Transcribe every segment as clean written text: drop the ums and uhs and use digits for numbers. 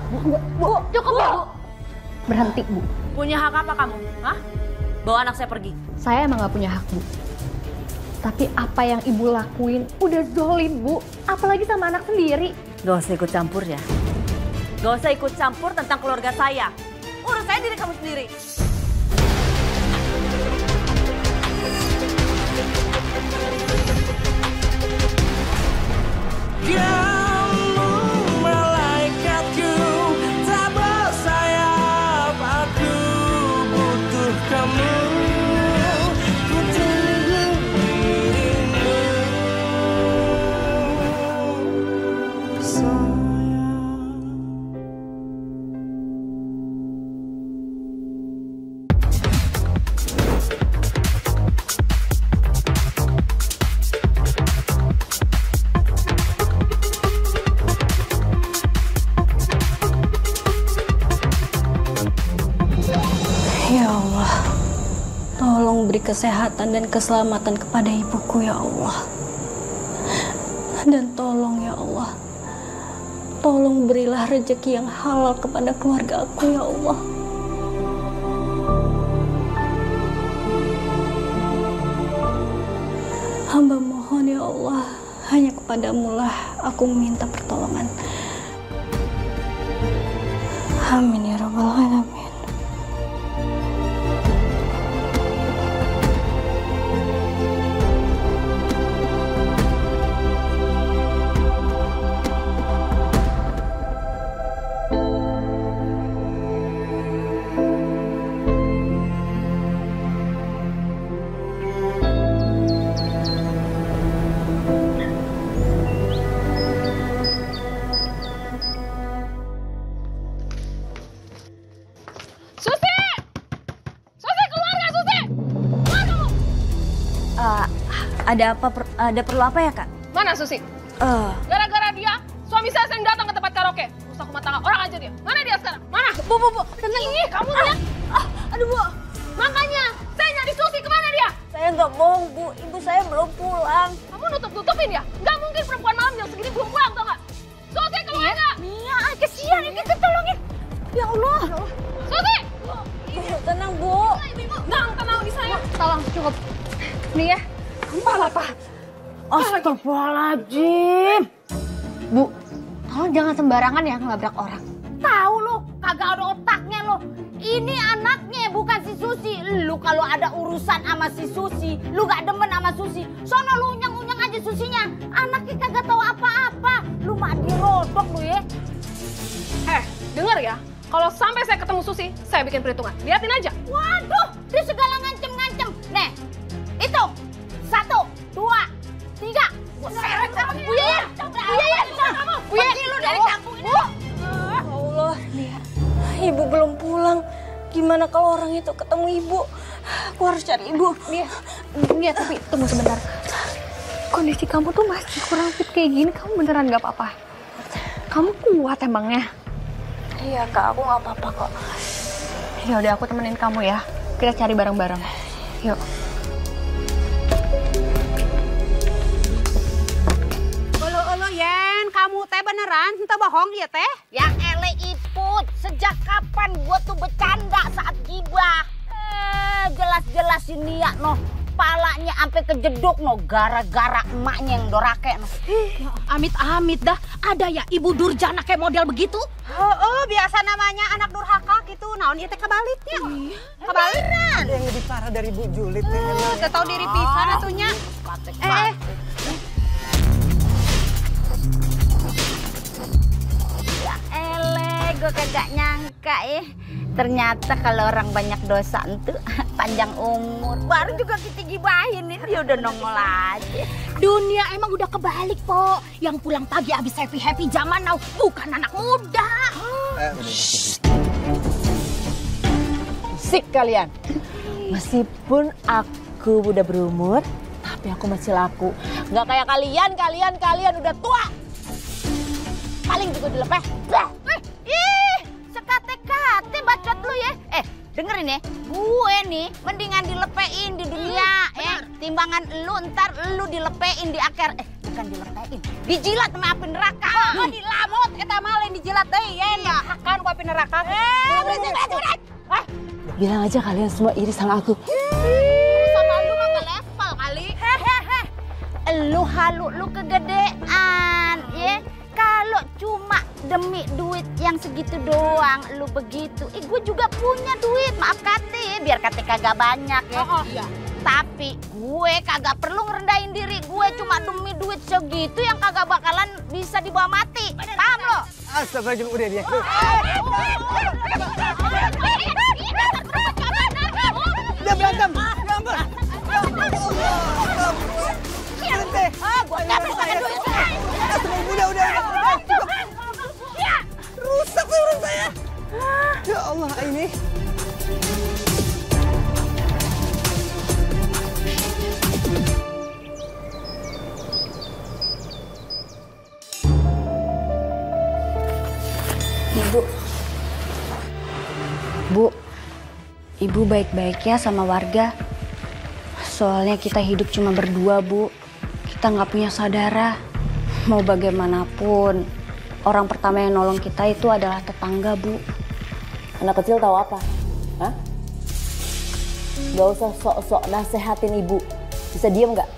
Bu, cukup ya, Bu. Berhenti, Bu. Punya hak apa kamu? Hah? Bawa anak saya pergi. Saya emang gak punya hak, Bu. Tapi apa yang Ibu lakuin udah zolim, Bu. Apalagi sama anak sendiri. Gak usah ikut campur ya. Gak usah ikut campur tentang keluarga saya. Urus saya diri kamu sendiri. Kamu malaikatku, tak bersayap, aku butuh kamu. Ku tunggu dirimu, sayang. Ya Allah, tolong beri kesehatan dan keselamatan kepada ibuku ya Allah. Dan tolong ya Allah, tolong berilah rezeki yang halal kepada keluarga aku ya Allah. Hamba mohon ya Allah, hanya kepadamu-lah aku meminta pertolongan. Amin ya rabbal alamin. Ada perlu apa ya, Kak? Mana Susi? Gara-gara dia, suami saya sering datang ke tempat karaoke. Rusak rumah tangga orang aja dia. Mana dia sekarang? Mana? Bu, tenang. Ih, kamu lihat? Aduh, Bu. Makanya, saya nyari Susi, kemana dia? Saya nggak bohong, Bu. Ibu saya belum pulang. Kamu nutup-nutupin ya? Nggak mungkin perempuan malam jam segini belum pulang, tau nggak? Susi, kemana? Mia, kesian ini, kita tolongin. Ya Allah. Susi! Tenang, Bu. Tenang di saya. Tolong, cukup. Nih ya. Kamu apa? Astagfirullahaladzim. Bu, tolong jangan sembarangan ya ngelabrak orang. Tahu lu, kagak ada otaknya lo. Ini anaknya bukan si Susi. Lu kalau ada urusan sama si Susi, lu gak demen sama Susi, sono lu unyang-unyang aja Susinya. Anaknya kagak tahu apa-apa. Lu mah dirodok lu ya. Denger ya. Kalau sampai saya ketemu Susi, saya bikin perhitungan. Liatin aja. Waduh, dia segala ngancem-ngancem. Nih, itu 1, 2, 3. Gua seret sama Bu Yayan. Bu Yayan, lu dari kampung ini. Allah, ibu belum pulang. Gimana kalau orang itu ketemu ibu? Aku harus cari ibu. Nia, tapi tunggu sebentar. Kondisi kamu tuh masih kurang fit kayak gini, kamu beneran gak apa-apa? Kamu kuat emangnya? Iya Kak, aku gak apa-apa kok. Ya udah, aku temenin kamu ya. Kita cari bareng-bareng. Yuk. Olo Yen, kamu teh beneran? Ente bohong ya teh? Yang ele Iput, sejak kapan gua tuh bercanda saat gibah? Jelas-jelas ini ya noh, palanya sampai kejeduk noh, gara-gara emaknya yang dorake noh. Amit-amit dah, ada ya ibu durjana kayak model begitu? Oh, biasa namanya anak durhaka gitu, naon ieu teh kabalitnya. Kabaliran. Ada yang lebih parah dari Bu Julit. Gak tau diri pisan atunya. Ya eleh, gue kagak nyangka ya. Ternyata kalau orang banyak dosa itu panjang umur. Baru juga kita gibahin nih, dia udah nongol aja. Dunia emang udah kebalik, Po. Yang pulang pagi abis happy-happy zaman now bukan anak muda. Sik kalian. Meskipun aku udah berumur, tapi aku masih laku. Nggak kayak kalian udah tua. Paling juga dilepeh. Ih, sekate-kate bacot lu ya. Dengerin ya, gue nih mendingan dilepein di dunia ya. Timbangan lu ntar lu dilepein di akhir. Bukan dilepein, dijilat sama api neraka. Oh, dilamut eta mah lain dijilat deui ya. neraka. Berisik. Bilang aja kalian semua iri sama aku. Sama lu kagak level kali. Hehehe. Lu halu lu kegedean, ya. Kalau cuma demi duit yang segitu doang, lu begitu. Gue juga punya duit, maaf Kati, biar Kati kagak banyak ya. Iya. Tapi gue kagak perlu ngerendahin diri gue cuma demi duit segitu yang kagak bakalan bisa dibawa mati. Paham lo? Astagfirullahaladzim, udah dia. Dia berantem. Ya ampun. Berhenti. Gue capek pakai duit. Udah. Rusak tuh orang saya. Ya Allah, ini. Ibu baik-baik ya sama warga. Soalnya kita hidup cuma berdua, Bu. Kita nggak punya saudara. Mau bagaimanapun, orang pertama yang nolong kita itu adalah tetangga, Bu. Anak kecil tahu apa? Hah? Gak usah sok-sok nasehatin ibu. Bisa diem nggak?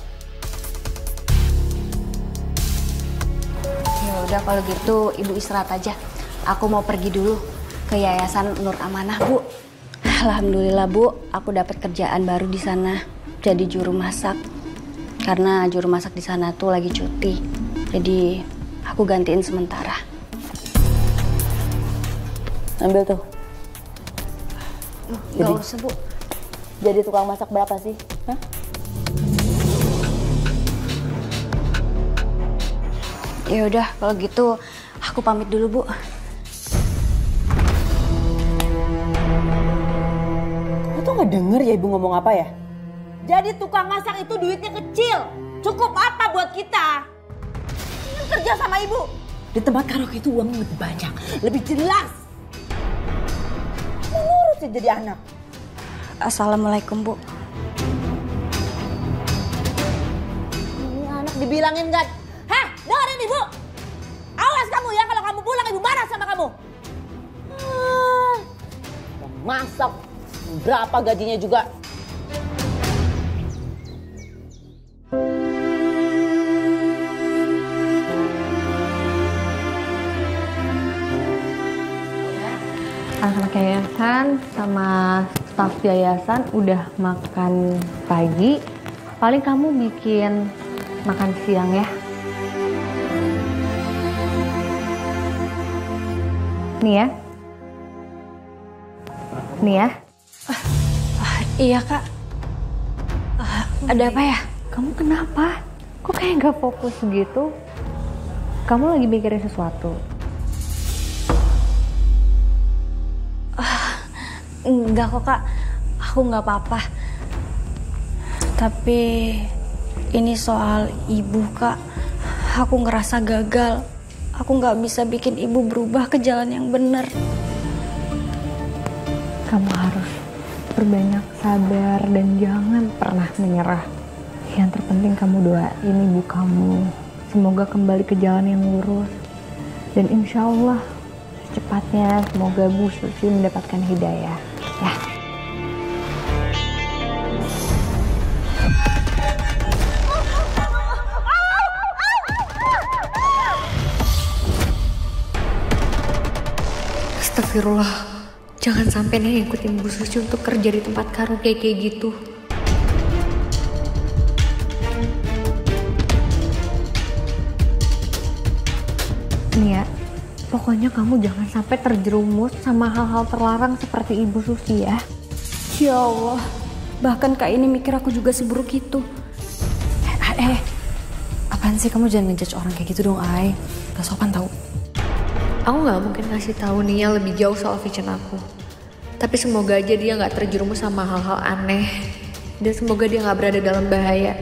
Ya udah kalau gitu ibu istirahat aja. Aku mau pergi dulu ke Yayasan Nur Amanah, Bu. Alhamdulillah, Bu, aku dapat kerjaan baru di sana. Jadi juru masak. Karena juru masak di sana tuh lagi cuti. Jadi aku gantiin sementara. Ambil tuh. Gak usah, Bu. Jadi tukang masak berapa sih? Hah? Ya udah, kalau gitu aku pamit dulu, Bu. Lo tuh nggak denger ya ibu ngomong apa ya? Jadi tukang masak itu duitnya kecil. Cukup apa buat kita? Ingin kerja sama ibu. Di tempat karaoke itu uangnya lebih banyak, lebih jelas. Menurut sih jadi anak. Assalamualaikum, Bu. Ini anak dibilangin nggak? Hah, dengerin ibu. Awas kamu ya, kalau kamu pulang ibu marah sama kamu. Masak, berapa gajinya juga? Anak yayasan sama staf yayasan udah makan pagi. Paling kamu bikin makan siang ya. Nih ya. Nih ya. Iya, Kak. Ada apa ya? Kamu kenapa? Kok kayak gak fokus gitu? Kamu lagi mikirin sesuatu? Enggak kok, Kak. Aku nggak apa-apa. Tapi ini soal ibu, Kak. Aku ngerasa gagal. Aku nggak bisa bikin ibu berubah ke jalan yang benar. Kamu harus berbanyak sabar dan jangan pernah menyerah. Yang terpenting kamu doain ibu kamu. Semoga kembali ke jalan yang lurus. Dan insya Allah secepatnya semoga Bu Susi mendapatkan hidayah. Ya. Astagfirullah. Jangan sampai nih ngikutin Bu Susi untuk kerja di tempat karaoke kayak gitu. Nih ya, pokoknya kamu jangan sampai terjerumus sama hal-hal terlarang seperti Ibu Susi ya. Ya Allah, bahkan Kak ini mikir aku juga seburuk itu. Apaan sih, kamu jangan ngejudge orang kayak gitu dong, Ai. Gak sopan tau. Aku gak mungkin ngasih tahu Nia lebih jauh soal vision aku. Tapi semoga aja dia gak terjerumus sama hal-hal aneh. Dan semoga dia gak berada dalam bahaya.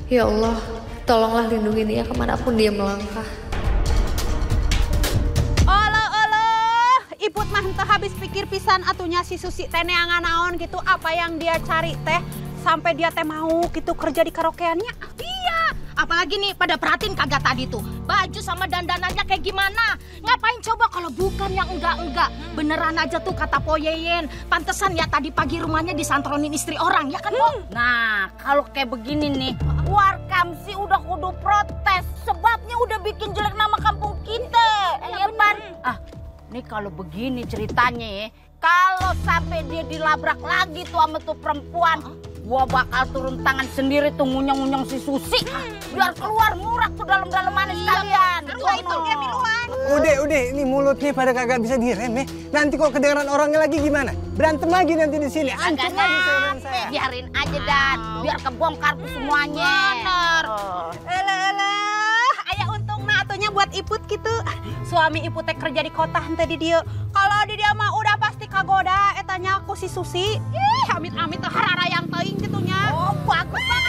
Ya Allah, tolonglah lindungi Nia kemanapun dia melangkah. Iput mah henteu habis pikir pisan atunya si Susi teh neangan naon gitu, apa yang dia cari teh sampai dia teh mau gitu kerja di karaokeannya. Iya, Apalagi nih pada perhatiin kagak tadi tuh. Baju sama dandanannya kayak gimana? Ngapain coba kalau bukan yang enggak-enggak. Beneran aja tuh kata Po Yeyen. Pantesan ya tadi pagi rumahnya disantronin istri orang, ya kan Po? Nah, kalau kayak begini nih, Warkam sih udah kudu protes. Sebabnya udah bikin jelek nama kampung kita. Iya, Pan? Nih kalau begini ceritanya ya, kalau sampai dia dilabrak lagi tuh sama tuh perempuan, gua bakal turun tangan sendiri tuh ngunyong-ngunyong si Susi. Biar keluar murak tuh dalam-dalamannya sekalian. Itu kayak miluan. Udah, ini mulutnya pada kagak bisa direm ya. Nanti kok kedengaran orangnya lagi gimana? Berantem lagi nanti di sini. Hancur lagi saudara saya. Biarin aja Dan, biar kebongkar tuh semuanya. Bener. Elah, ayah untung atunya buat Iput gitu. Suami Iput teh kerja di kota henteu di dieu. Kalau di dia mah udah pasti kagoda etanya aku si Susi. Ih, amit-amit teh hararayang teuing gitunya. Oh, bagus banget.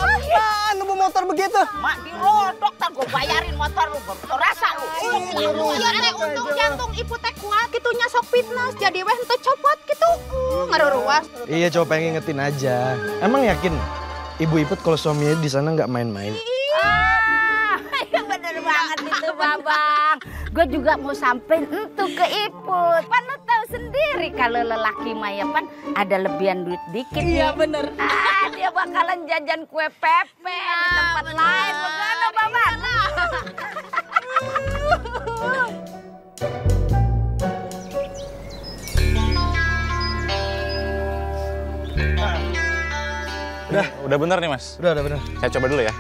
Apaan lu bawa motor begitu? Mak dirodok, tar gue bayarin motor lu, baru rasa lu. Iya teh untung jantung Iput teh kuat gitunya sok fitness jadi weh henteu copot gitu. Ngaruruas. Iya, coba pengen ngingetin aja. Emang yakin Ibu Iput kalau suaminya di sana nggak main-main? Iya bener banget itu Babang. Gue juga mau sampein itu ke Iput. Pan lu tahu sendiri kalau lelaki mah ya Pan ada lebihan duit dikit nih. Iya bener. Dia bakalan jajan kue pepe di tempat lain. Bagaimana Babang? Udah bener nih Mas. Udah bener. Saya coba dulu ya.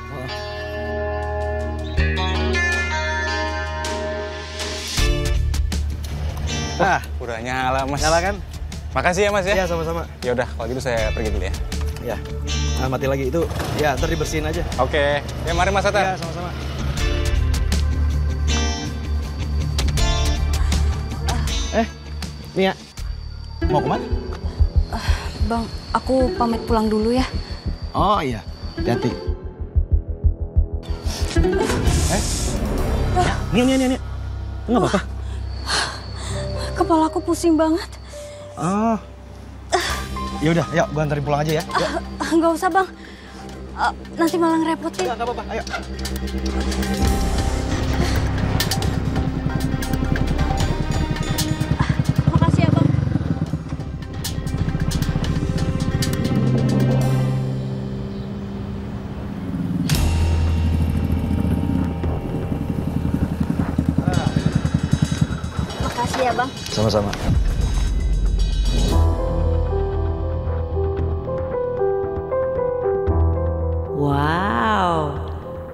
Nah, udah nyala Mas. Nyala kan? Makasih ya Mas ya. Iya, sama-sama. Ya udah kalau gitu saya pergi dulu ya. Ya. Nah, mati lagi itu. Ya, ntar dibersihin aja. Oke. Ya mari Mas Atar. Iya, sama-sama. Nia. Mau kemana? Bang, aku pamit pulang dulu ya. Oh iya, hati-hati. Nia. Enggak apa-apa. Kepala aku pusing banget. Oh. Ya udah, ayo gua anterin pulang aja ya. Nggak usah bang, nanti malah ngerepotin. Nggak apa-apa, ayo. Makasih ya bang. Makasih ya bang. Sama-sama. Wow,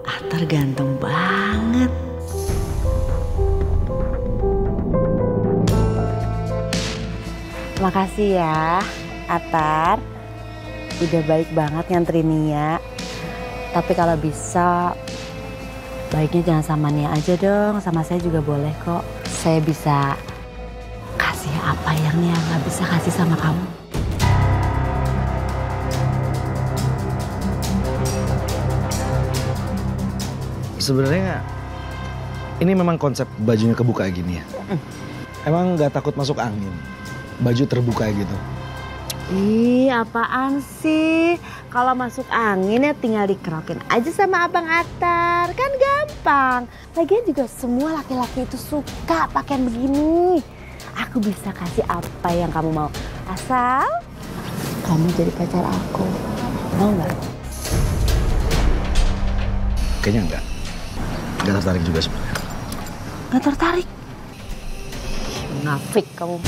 Atar ganteng banget. Makasih ya, Atar. Udah baik banget nganterin Nia. Tapi kalau bisa, baiknya jangan sama Nia aja dong. Sama saya juga boleh kok. Saya bisa kasih apa yang Nia nggak bisa kasih sama kamu. Sebenarnya ini memang konsep bajunya kebuka gini ya. Emang nggak takut masuk angin, baju terbuka gitu. Ih, apaan sih? Kalau masuk angin ya tinggal dikerokin aja sama Abang Atar. Kan gampang. Lagian juga semua laki-laki itu suka pakaian begini. Aku bisa kasih apa yang kamu mau. Asal kamu jadi pacar aku. Mau nggak? Kayaknya enggak. Nggak tertarik juga sebenarnya. Nggak tertarik? Munafik kamu.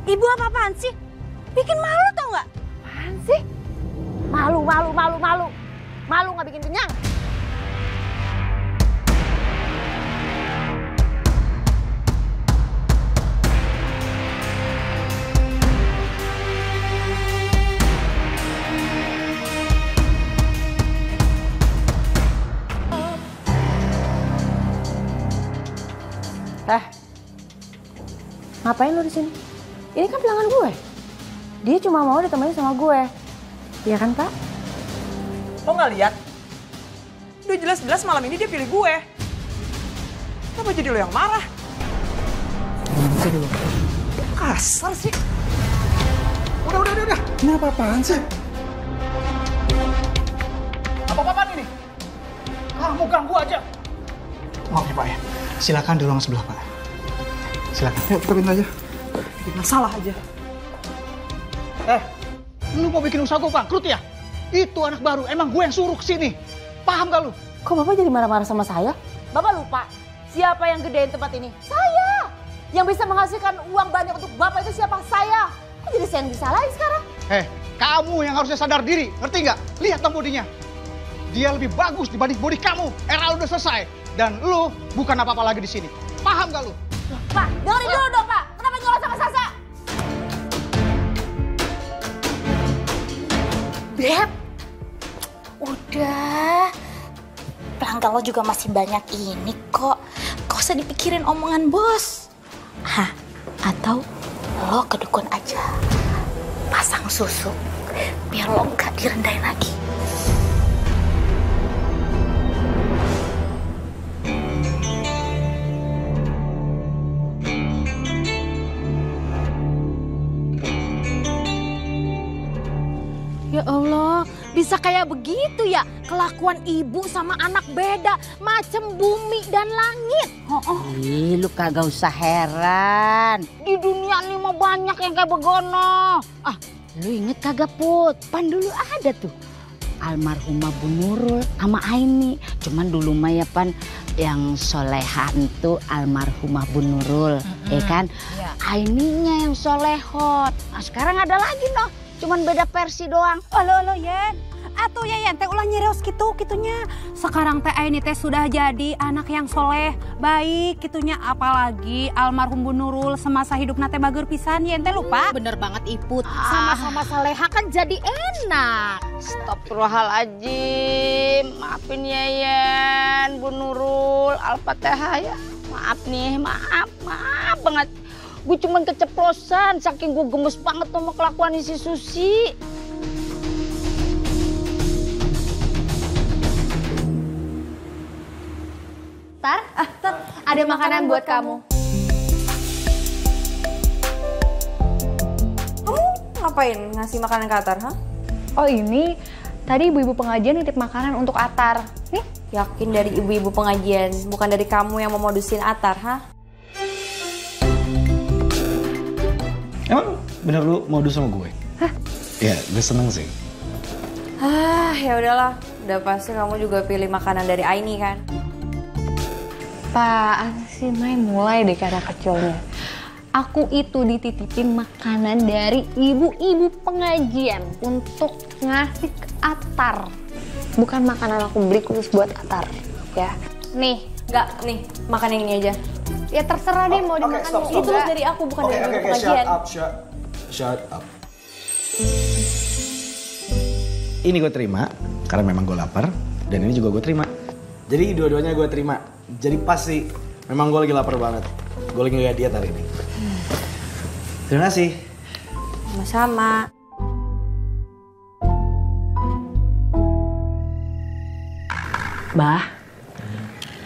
Ibu apa-apaan sih? Bikin malu tau nggak? Apaan sih? Malu. Malu nggak bikin kenyang. Ngapain lu di sini? Ini kan pelanggan gue. Dia cuma mau ditemani sama gue. Iya kan, Pak? Lo nggak lihat? Udah jelas-jelas malam ini dia pilih gue. Kenapa jadi lo yang marah? Kasar sih. Udah. Ini apa-apaan sih? Apa-apaan ini? Kamu ganggu aja. Maaf ya Pak ya. Silakan di ruang sebelah Pak. Silakan. Yuk, kita pindah aja. Bikin masalah aja. Lu mau bikin usaha gue bangkrut ya? Itu anak baru, emang gue yang suruh kesini. Paham gak lu? Kok Bapak jadi marah-marah sama saya? Bapak lupa, siapa yang gedein tempat ini? Saya! Yang bisa menghasilkan uang banyak untuk Bapak itu siapa? Saya! Kok jadi saya yang disalahin sekarang? Kamu yang harusnya sadar diri, ngerti nggak? Lihat dong bodinya. Dia lebih bagus dibanding bodi kamu. Era udah selesai. Dan lu bukan apa-apa lagi di sini. Paham gak lu? Pak, dengerin dulu dong Pak. Kenapa nyolot sama Sasa? Beb, udah. Pelanggan lo juga masih banyak ini kok. Gak usah dipikirin omongan bos. Atau lo ke dukun aja. Pasang susu. Biar lo gak direndahin lagi. Ya Allah, bisa kayak begitu ya? Kelakuan ibu sama anak beda, macam bumi dan langit. Ih, lu kagak usah heran. Di dunia ini mah banyak yang kayak begono. Lu inget kagak Put? Pan dulu ada tuh almarhumah Bu Nurul sama Aini. Cuman dulu mah ya Pan yang solehan tuh almarhumah Bu Nurul, ya kan? Ya. Aininya yang solehot. Nah, sekarang ada lagi noh. Cuman beda versi doang. Olo Yen. Atuh ya Yen teh ulah nyereos kitunya. Sekarang teh Aini teh sudah jadi anak yang soleh, baik kitunya, apalagi almarhum Bu Nurul semasa hidup nate bager pisan. Yen teh lupa. Bener banget Iput. Sama-sama soleha kan jadi enak. Astagfirullahaladzim. Maafin ya Yen, Bu Nurul, Al-Fatihah ya. Maaf nih, maaf banget. Gue cuman keceplosan, saking gue gemes banget sama kelakuan si Susi. Tar, ada makanan buat kamu. Kamu ngapain ngasih makanan ke Atar, ha? Oh ini, tadi ibu-ibu pengajian nitip makanan untuk Atar. Nih. Yakin dari ibu-ibu pengajian, bukan dari kamu yang mau modusin Atar, ha? Emang bener lu modus sama gue? Hah? Ya, gue seneng sih. Ya udahlah. Udah pasti kamu juga pilih makanan dari Aini kan? Pak, si Mai mulai deh karena kecilnya. Aku itu dititipin makanan dari ibu-ibu pengajian untuk ngasih ke Atar. Bukan makanan aku beli khusus buat Atar, ya. Nih, nih, makan yang ini aja. Ya terserah deh mau dimakan. Itu tulis dari aku, bukan dari ibu pengajian. Shut up. Ini gue terima, karena memang gue lapar. Dan ini juga gue terima. Jadi dua-duanya gue terima. Jadi pasti, memang gue lagi lapar banget. Gue lagi nggak diet hari ini. Terima kasih. Sama-sama. Bah,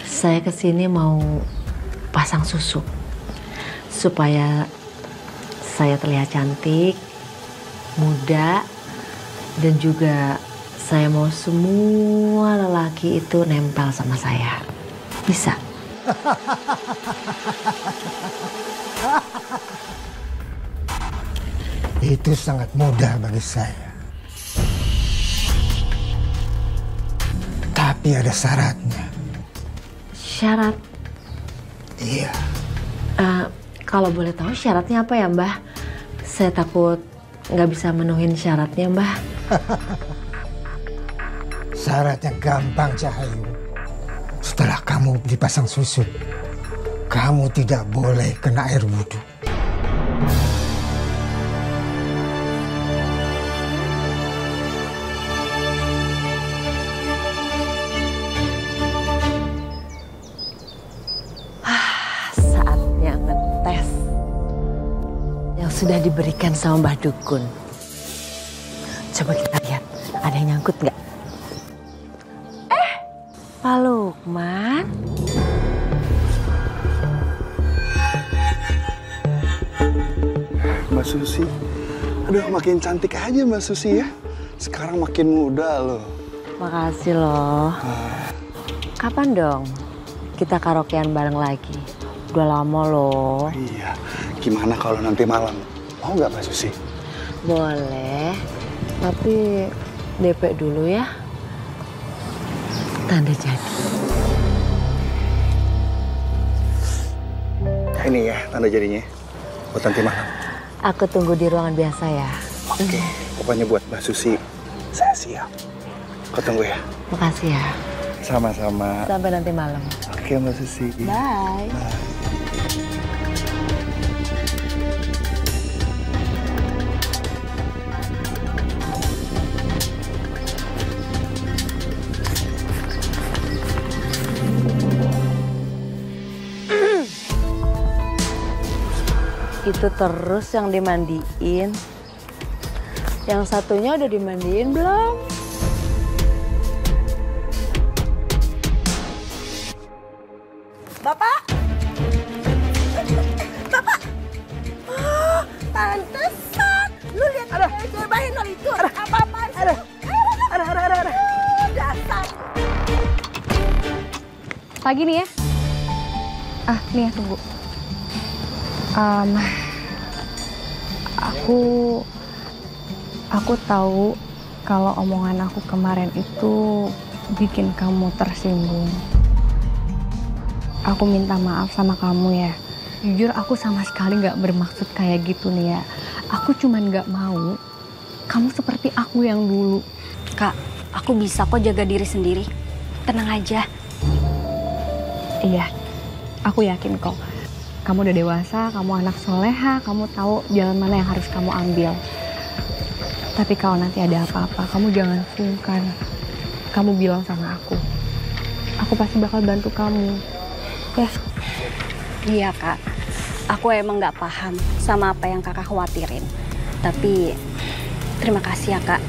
saya kesini mau pasang susu supaya saya terlihat cantik, muda, dan juga saya mau semua lelaki itu nempel sama saya. Bisa? Itu sangat mudah bagi saya. Tapi ada syaratnya. Syarat? Iya. Kalau boleh tahu syaratnya apa ya, Mbah? Saya takut nggak bisa menuhin syaratnya, Mbah. Syaratnya gampang, Cahayu. Setelah kamu dipasang susu, kamu tidak boleh kena air wudhu. Saatnya ngetes yang sudah diberikan sama Mbah Dukun. Coba kita lihat, ada yang nyangkut nggak? Lukman. Mbak Susi, aduh makin cantik aja Mbak Susi ya. Sekarang makin muda loh. Makasih loh. Kapan dong kita karaokean bareng lagi? Udah lama loh. Iya, gimana kalau nanti malam? Mau nggak Mbak Susi? Boleh, tapi DP dulu ya. Tanda jadi. Ini ya tanda jadinya buat nanti malam. Aku tunggu di ruangan biasa ya. Oke, pokoknya buat Mbak Susi, saya siap. Aku tunggu ya. Makasih ya. Sama-sama. Sampai nanti malam. Oke Mbak Susi. Bye. Itu terus yang dimandiin. Yang satunya udah dimandiin belum? Bapak? Bapak? Oh, pantesan. Lu lihat cewek bahinol itu. Apa-apaan sih? Ada. Dasar. Pagi nih ya. Nih ya, tunggu. Aku tahu kalau omongan aku kemarin itu bikin kamu tersinggung. Aku minta maaf sama kamu ya. Jujur aku sama sekali nggak bermaksud kayak gitu nih ya. Aku cuman nggak mau kamu seperti aku yang dulu. Kak, aku bisa kok jaga diri sendiri. Tenang aja. Iya, aku yakin kok. Kamu udah dewasa, kamu anak soleha, kamu tahu jalan mana yang harus kamu ambil. Tapi kalau nanti ada apa-apa, kamu jangan sungkan. Kamu bilang sama aku. Aku pasti bakal bantu kamu. Ya. Iya kak, aku emang nggak paham sama apa yang kakak khawatirin. Tapi terima kasih ya kak.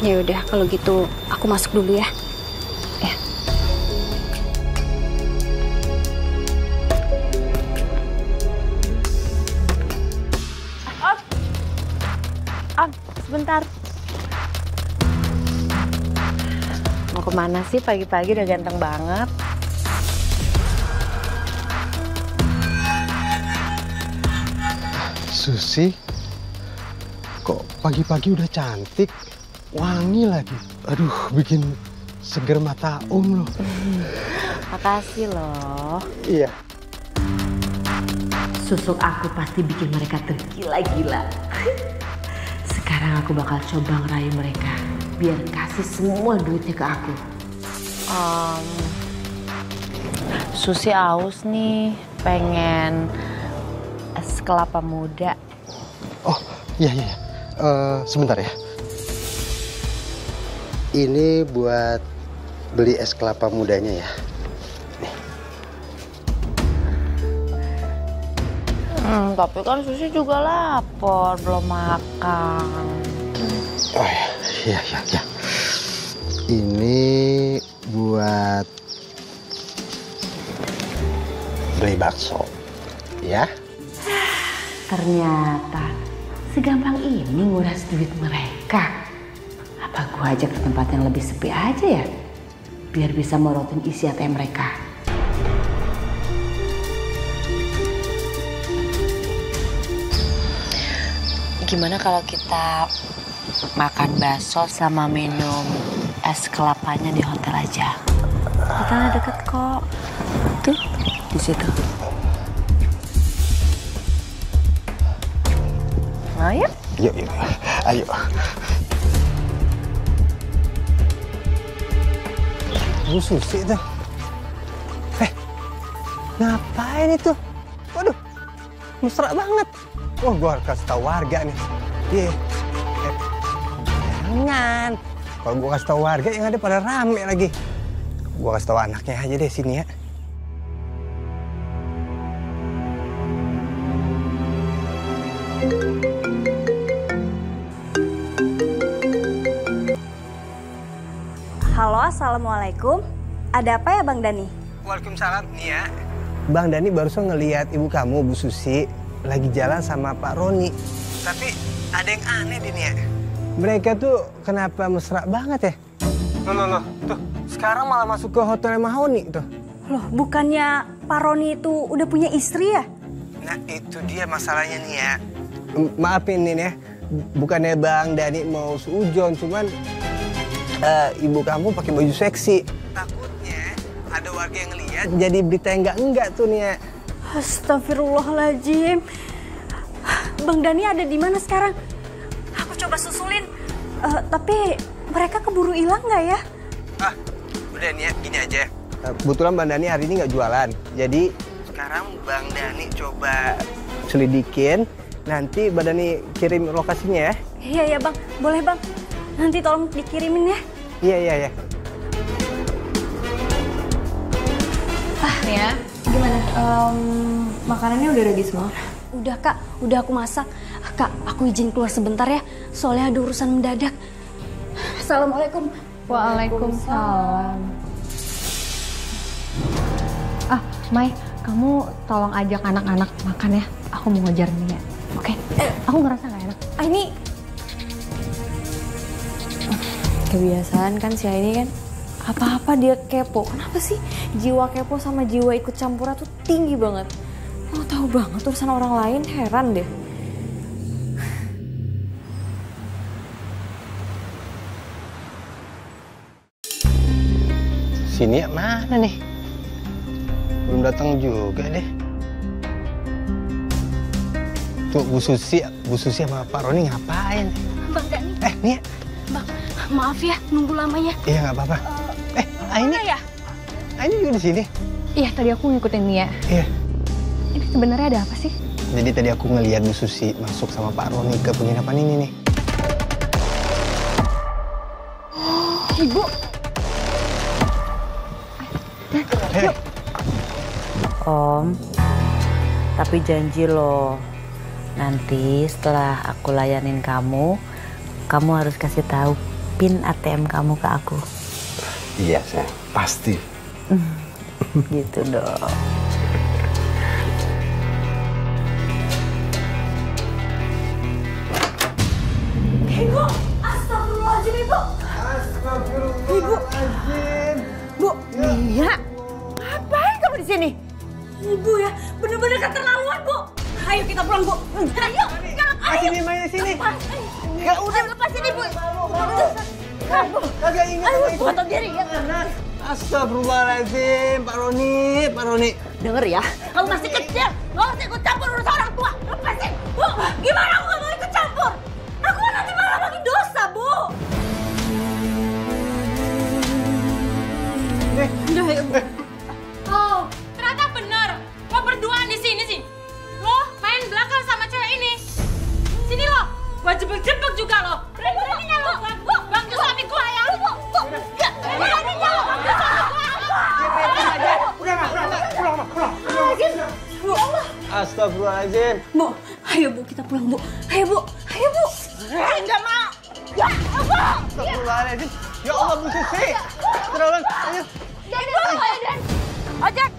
Ya udah kalau gitu aku masuk dulu ya. Sebentar. Mau kemana sih pagi-pagi udah ganteng banget? Susi, kok pagi-pagi udah cantik, wangi lagi. Aduh, bikin seger mata loh. Makasih loh. Iya. Susuk aku pasti bikin mereka tergila-gila. Sekarang aku bakal coba ngerayu mereka biar kasih semua duitnya ke aku. Susi aus nih, pengen es kelapa muda. Oh, iya. Sebentar ya. Ini buat beli es kelapa mudanya ya. Tapi kan Susi juga lapar, belum makan. Oh iya. Ini buat beli bakso, ya. Ternyata segampang ini nguras duit mereka. Apa gua ajak ke tempat yang lebih sepi aja ya? Biar bisa morotin isi ATM mereka. Gimana kalau kita makan bakso sama minum es kelapanya di hotel aja? Hotelnya deket kok. Tuh, di situ. Ayo. Yuk. Ayo. Bu Susi tuh. Ngapain itu? Waduh, mesra banget. Wah, gua harus kasih tahu warga nih. Jangan. Kalau gua kasih tahu warga yang ada pada rame lagi. Gua kasih tahu anaknya aja deh sini ya. Halo, assalamualaikum. Ada apa ya Bang Dani? Waalaikumsalam. Nih ya, Bang Dani barusan ngelihat ibu kamu, Bu Susi, lagi jalan sama Pak Roni. Tapi ada yang aneh deh nih ya. Mereka tuh kenapa mesra banget ya? Loh, tuh sekarang malah masuk ke hotel Mahoni tuh. Loh, bukannya Pak Roni itu udah punya istri ya? Nah itu dia masalahnya nih ya. Maafin nih ya, bukannya Bang Dani mau seujon, cuman ibu kamu pakai baju seksi. Takutnya ada warga yang ngeliat jadi berita yang enggak tuh nih ya. Astagfirullahaladzim. Bang Dani ada di mana sekarang? Aku coba susulin. Tapi mereka keburu hilang nggak ya? Udah nih ya, gini aja. Kebetulan Bang Dani hari ini nggak jualan. Jadi sekarang Bang Dani coba selidikin. Nanti Bang Dani kirim lokasinya ya. Iya Bang, boleh Bang. Nanti tolong dikirimin ya. Iya. Nih ya, gimana? Makanannya udah ready semua? Udah Kak, udah aku masak. Kak, aku izin keluar sebentar ya. Soalnya ada urusan mendadak. Assalamualaikum. Waalaikumsalam. Mai, kamu tolong ajak anak-anak makan ya. Aku mau ngejar Nia. Oke? Aku ngerasa gak enak. Ini kebiasaan kan si Aini kan. Apa-apa dia kepo. Kenapa sih jiwa kepo sama jiwa ikut campurnya tuh tinggi banget. Lo tahu banget urusan orang lain, heran deh. Sini ya, mana nih? Belum datang juga deh. Tuh Bu Susi sama Pak Roni ngapain? Bang Dani. Nia. Bang, maaf ya nunggu lama ya. Iya nggak apa-apa. Aini ya? Aini juga di sini. Iya, tadi aku ngikutin Nia. Iya. Ini sebenarnya ada apa sih? Jadi tadi aku ngelihat Bu Susi masuk sama Pak Roni ke penginapan ini nih. Ibu. Yuk. Om, tapi janji loh, nanti setelah aku layanin kamu harus kasih tahu PIN ATM kamu ke aku. Iya, saya pasti. Gitu dong. Ibu, astagfirullahaladzim Ibu. Astagfirullahaladzim. Bu, Nia, ngapain kamu di sini? Ibu ya, bener-bener keterlaluan Bu. Ayo kita pulang Bu. Ayo, Sini, Maya, sini. Gak udah lepasin Ibu. Kamu, kagak ingat. ayo potong diri ya. Astagfirullahaladzim, Pak Roni. Denger ya, kamu masih kecil, nggak usah ikut campur urusan orang tua. Lepasin, Bu. Gimana aku nggak mau ikut campur? Aku nanti malah makin dosa, Bu. Udah ya, Bu. Oh, ternyata bener. Lo berduaan di sini sih. Lo main belakang sama cewek ini. Sini lo, gua jebak-jebak juga lo. Berani-beraninya lo, Bu. Bantu suami gua ya. Bu. Gak, beraninya lo. Bantu suami gua. Pulang. Astagfirullahaladzim. Bu, ayo Bu, kita pulang Bu. Ayo Bu. Enggak mau. Ya, Bu. Astagfirullahaladzim. Ya Allah, Bu Susi. Terlalu, ayo. Jadi dulu, Aiden. Ojek.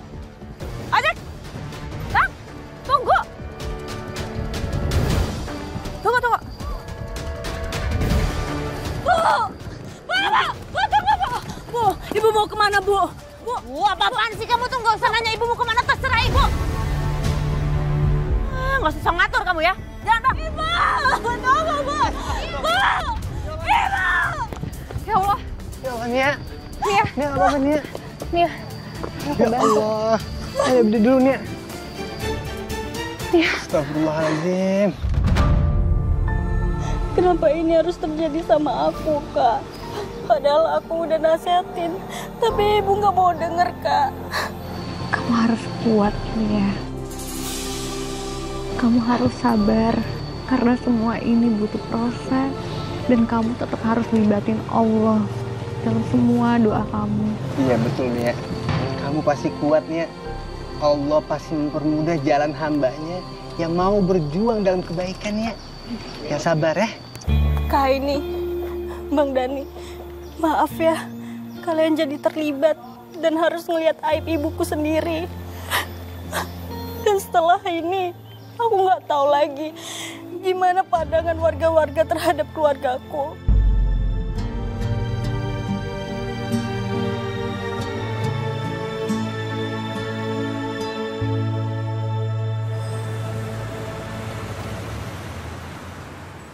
Bang, tunggu. Tunggu. Bu, tunggu, Bu. Bu, Ibu mau kemana Bu? Bu, apa-apaan sih kamu tuh nggak usah nanya ibu mau kemana, terserah Ibu. Nggak usah ngatur kamu ya. Jangan, Bang. Ibu, tunggu, Bu. Ibu. Ya Allah. Ya Allah, Nia. Nia. Nia, apa-apa, Nia? Nia. Ya Allah. Ayo berdiri dulu, Nia. Nia. Astagfirullahaladzim. Kenapa ini harus terjadi sama aku, Kak? Padahal aku udah nasihatin, tapi Ibu nggak mau denger, Kak. Kamu harus kuat, Nia. Kamu harus sabar, karena semua ini butuh proses. Dan kamu tetap harus libatin Allah dalam semua doa kamu. Iya betul Nia. Kamu pasti kuat Nia. Allah pasti mempermudah jalan hambanya yang mau berjuang dalam kebaikan Nia. Yang sabar ya. Kak ini, Bang Dani, maaf ya kalian jadi terlibat dan harus ngelihat aib ibuku sendiri. Dan setelah ini, aku nggak tahu lagi gimana pandangan warga-warga terhadap keluargaku.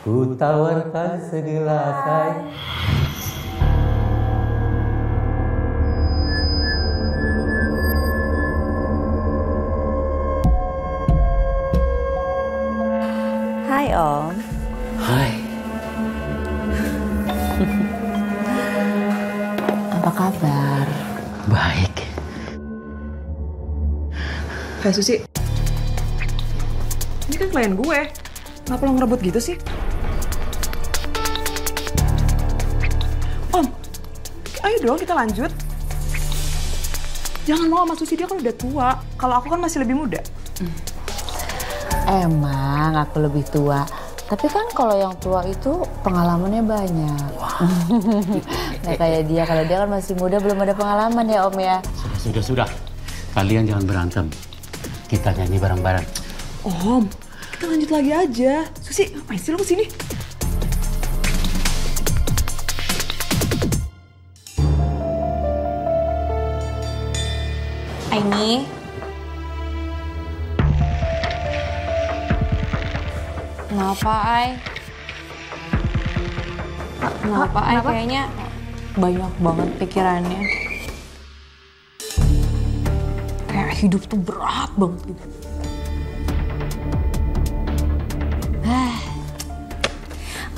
Ku tawarkan segelas air. Hai Om. Hai. Apa kabar? Baik. Hai Susi. Ini kan klien gue. Kenapa lo ngerebut gitu sih? Om, ayo dong kita lanjut. Jangan mau sama Susi, dia kan udah tua. Kalau aku kan masih lebih muda. Emang aku lebih tua. Tapi kan kalau yang tua itu pengalamannya banyak. Nah kayak dia, kalau dia kan masih muda belum ada pengalaman ya Om ya. Sudah. Kalian jangan berantem. Kita nyanyi bareng-bareng. Om, kita lanjut lagi aja. Susi, ngapain sih lo kesini? Aini. Kenapa, Ai? Kenapa, Ai? Kayaknya banyak banget pikirannya. Kayak hidup tuh berat banget gitu.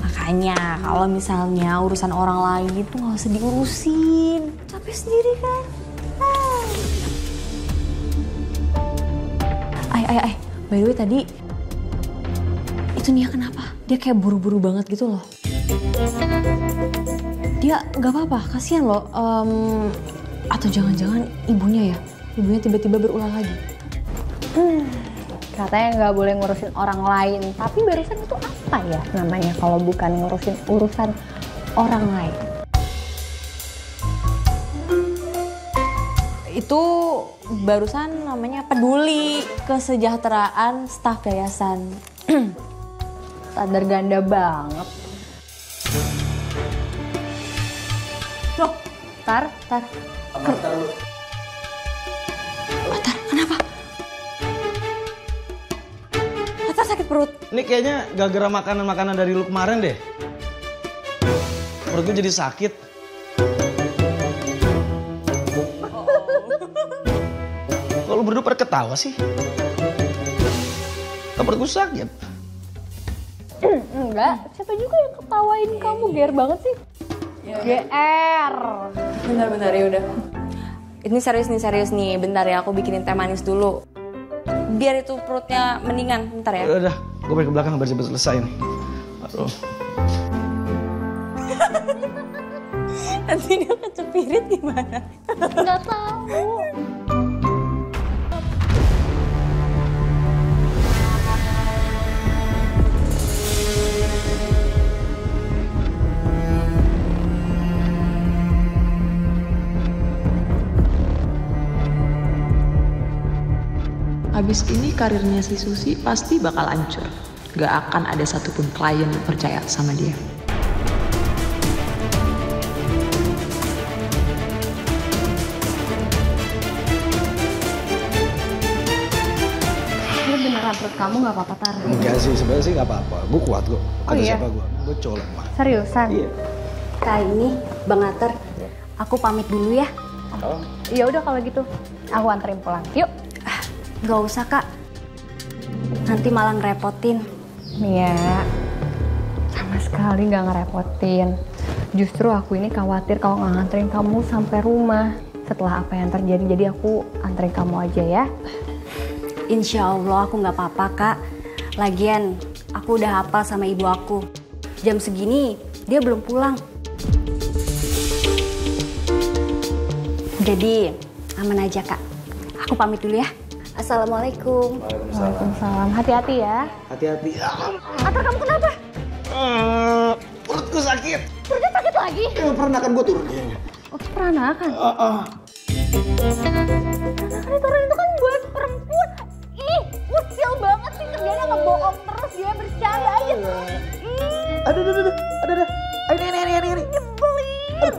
Makanya kalau misalnya urusan orang lain itu nggak usah diurusin. Capek sendiri kan? Ai. By the way tadi itu Nia kenapa? Dia kayak buru-buru banget gitu loh. Dia nggak apa-apa, kasihan loh. Atau jangan-jangan ibunya ya? Ibunya tiba-tiba berulah lagi. Katanya nggak boleh ngurusin orang lain. Tapi barusan itu apa ya namanya kalau bukan ngurusin urusan orang lain? Itu barusan namanya peduli kesejahteraan staf yayasan. Sadar ganda banget. Loh, Tar. Tar, Kenapa? Tar sakit perut. Ini kayaknya gara-gara makanan-makanan dari lu kemarin deh. Perut gue jadi sakit. Kok lu berdua pada ketawa sih? Perut gue sakit. Enggak, siapa juga yang ketawain kamu, GR banget sih. GR. Bentar ya udah. Ini serius nih. Bentar ya, aku bikinin teh manis dulu. Biar itu perutnya mendingan. Bentar ya. Udah, gue balik ke belakang biar cepet selesai nih. Aduh. Nanti dia kecepirit gimana? Nggak tahu. Abis ini karirnya si Susi pasti bakal hancur. Gak akan ada satupun klien yang percaya sama dia. Lu beneran perut kamu nggak apa-apa, Tar? Enggak sih, sebenarnya sih nggak apa-apa. Gue kuat kok. Kata iya? siapa gue? Gue colok mah. Seriusan? Iya. Kak ini, Bang Ater, aku pamit dulu ya. Oh. Ya udah kalau gitu, aku anterin pulang. Yuk. Gak usah Kak, nanti malah ngerepotin. Nia, sama sekali gak ngerepotin. Justru aku ini khawatir kalau nggak nganterin kamu sampai rumah. Setelah apa yang terjadi, jadi aku anterin kamu aja ya. Insya Allah aku nggak apa-apa Kak. Lagian aku udah hafal sama ibu aku. Jam segini dia belum pulang. Jadi aman aja Kak. Aku pamit dulu ya. Assalamualaikum. Waalaikumsalam. Hati-hati ya. Hati-hati. Atar, kamu kenapa? Perutku sakit. Perutnya sakit lagi? Peranakan gue turun. Oh, peranakan? Orang itu kan buat perempuan. Ih, usil banget sih kerjanya ngebohong terus dia bercanda aja. Aduh. Ini. Nyebelin.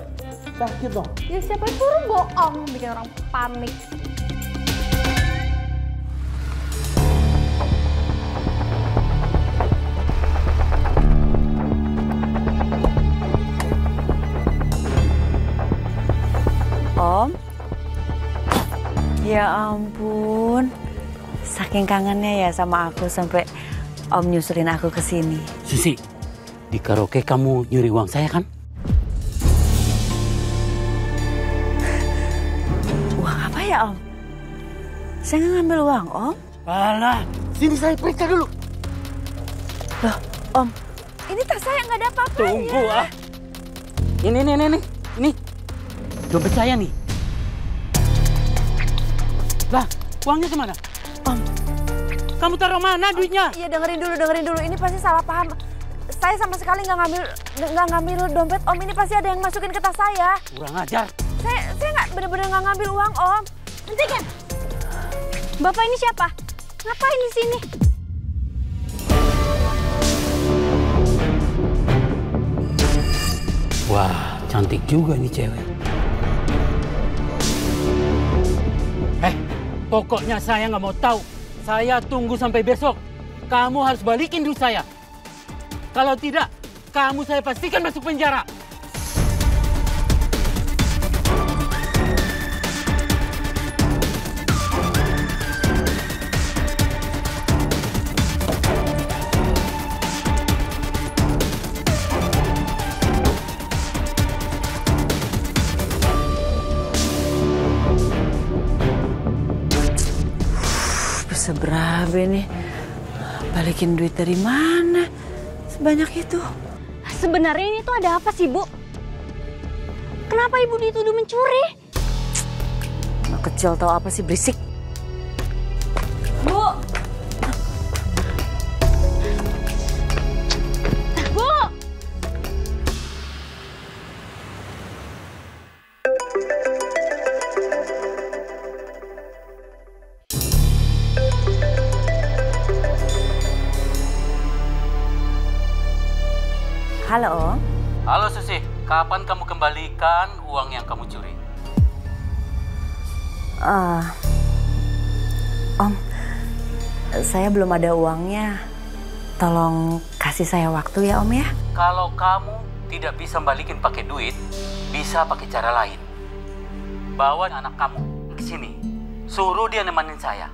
Sakit dong. Ya siapa yang suruh bohong bikin orang panik. Om? Ya ampun, saking kangennya ya sama aku sampai Om nyusulin aku ke sini. Susi, di karaoke kamu nyuri uang saya kan? Uang apa ya Om? Saya nggak ngambil uang Om. Alah, sini saya periksa dulu. Loh Om, ini tas saya nggak ada apa-apanya. Tunggu ah. Ini. Dompet saya nih. Lah, uangnya kemana? Om, kamu taruh mana duitnya? Iya dengerin dulu. Ini pasti salah paham. Saya sama sekali nggak ngambil dompet Om. Ini pasti ada yang masukin ke tas saya. Kurang ajar. Saya nggak bener-bener nggak ngambil uang Om. Hentikan. Bapak ini siapa? Ngapain di sini? Wah, cantik juga nih cewek. Pokoknya saya nggak mau tahu. Saya tunggu sampai besok. Kamu harus balikin duit saya. Kalau tidak, kamu saya pastikan masuk penjara. Seberapa nih? Balikin duit dari mana? Sebanyak itu. Sebenarnya ini tuh ada apa sih, Bu? Kenapa Ibu dituduh mencuri? Anak kecil tahu apa sih, berisik. Bu! Bu! Halo Om. Halo Susi, kapan kamu kembalikan uang yang kamu curi? Om, saya belum ada uangnya. Tolong kasih saya waktu ya Om ya. Kalau kamu tidak bisa balikin pakai duit, bisa pakai cara lain. Bawa anak kamu ke sini, suruh dia nemenin saya.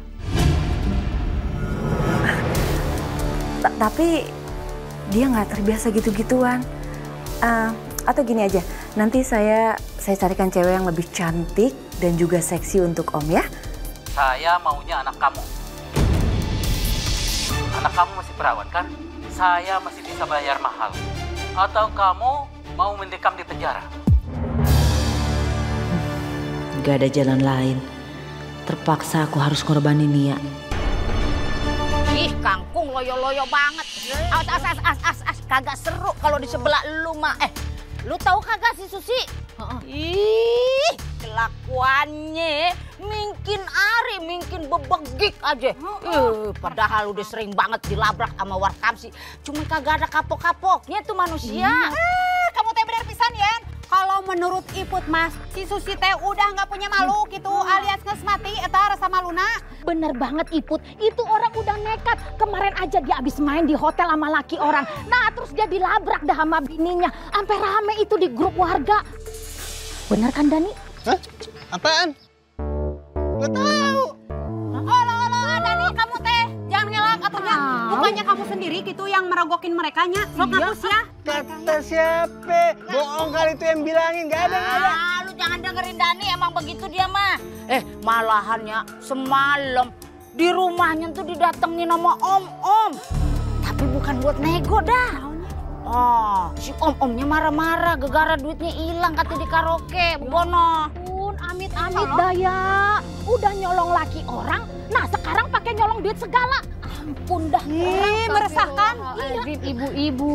Tapi dia nggak terbiasa gitu-gituan. Atau gini aja, nanti saya carikan cewek yang lebih cantik dan juga seksi untuk Om ya. Saya maunya anak kamu. Anak kamu masih perawat kan? Saya masih bisa bayar mahal. Atau kamu mau mendekam di penjara? Gak ada jalan lain. Terpaksa aku harus korbanin Nia. Ih, kangkung loyo-loyo banget. As, kagak seru kalau di sebelah lu mah. Lu tahu kagak si Susi? Ih, kelakuannya mungkin bebegik aja. Padahal udah sering banget dilabrak sama warkamsi. Cuma kagak ada kapok-kapoknya tuh manusia. Kamu teh bener pisan ya. Kalau menurut Iput Mas, si Susi teh udah nggak punya malu gitu, alias nges mati eta rasa maluna. Bener banget Iput, itu orang udah nekat. Kemarin aja dia abis main di hotel sama laki orang. Nah terus dia dilabrak dah sama bininya. Sampai rame itu di grup warga. Bener kan Dani? Hah? Apaan? Gak tahu. Olo, Dani kamu teh jangan ngelak atunya. Bukannya kamu sendiri gitu yang merogokin merekanya. Sok ngapus ya. Kata siapa? Bohong kali itu yang bilangin, gak ada. Lu jangan dengerin Dani, emang begitu dia mah. Malahannya semalam di rumahnya tuh didatengin sama om-om. Tapi bukan buat nego dah. Si om-omnya marah-marah gegara duitnya hilang katanya di karaoke, Bono. Amit-amit daya. Udah nyolong laki orang, nah sekarang pakai nyolong duit segala. Ampun dah. Meresahkan. Ibu-ibu.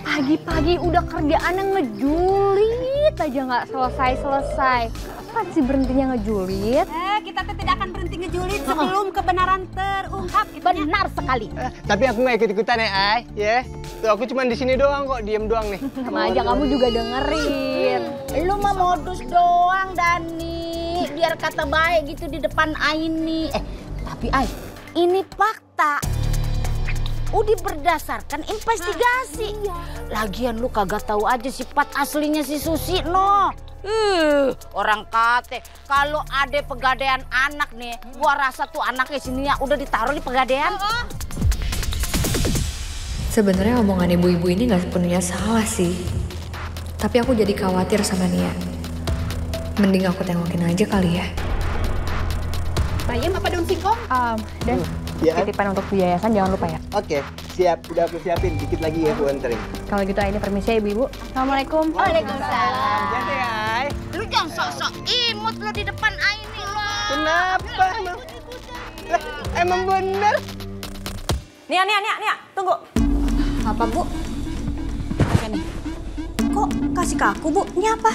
Pagi-pagi udah kerjaan yang ngejulit aja nggak selesai-selesai. Kapan sih berhentinya ngejulit? Kita tidak akan berhenti ngejulit sebelum kebenaran terungkap. Benar sekali. Tapi aku nggak ikut-ikutan ya, Ay. Ya. Tuh aku cuma di sini doang kok, diem doang nih. Sama aja kamu juga dengerin. Lu mah modus doang, Dani. Biar kata baik gitu di depan Aini. Tapi Ay, ini fakta. Udah berdasarkan investigasi. Lagian lu kagak tahu aja sifat aslinya si Susi, no. Orang kate kalau ada pegadaian anak nih, gua rasa tuh anaknya sini ya udah ditaruh di pegadaian. Sebenarnya omongan ibu-ibu ini nggak sepenuhnya salah sih. Tapi aku jadi khawatir sama Nia. Mending aku tengokin aja kali ya. Bayam apa daun singkong? Dan titipan untuk yayasan jangan lupa ya. Oke, siap. Udah aku siapin. Dikit lagi ya aku anterin. Kalau gitu ini permisi ya ibu-ibu. Assalamualaikum. Waalaikumsalam. Jadi Ay. Lu jangan sok-sok imut lo di depan Aini lo. Kenapa emang? Emang bener? Nia, tunggu. Apa bu? Nih. Kok kasih ke aku bu? Ini apa?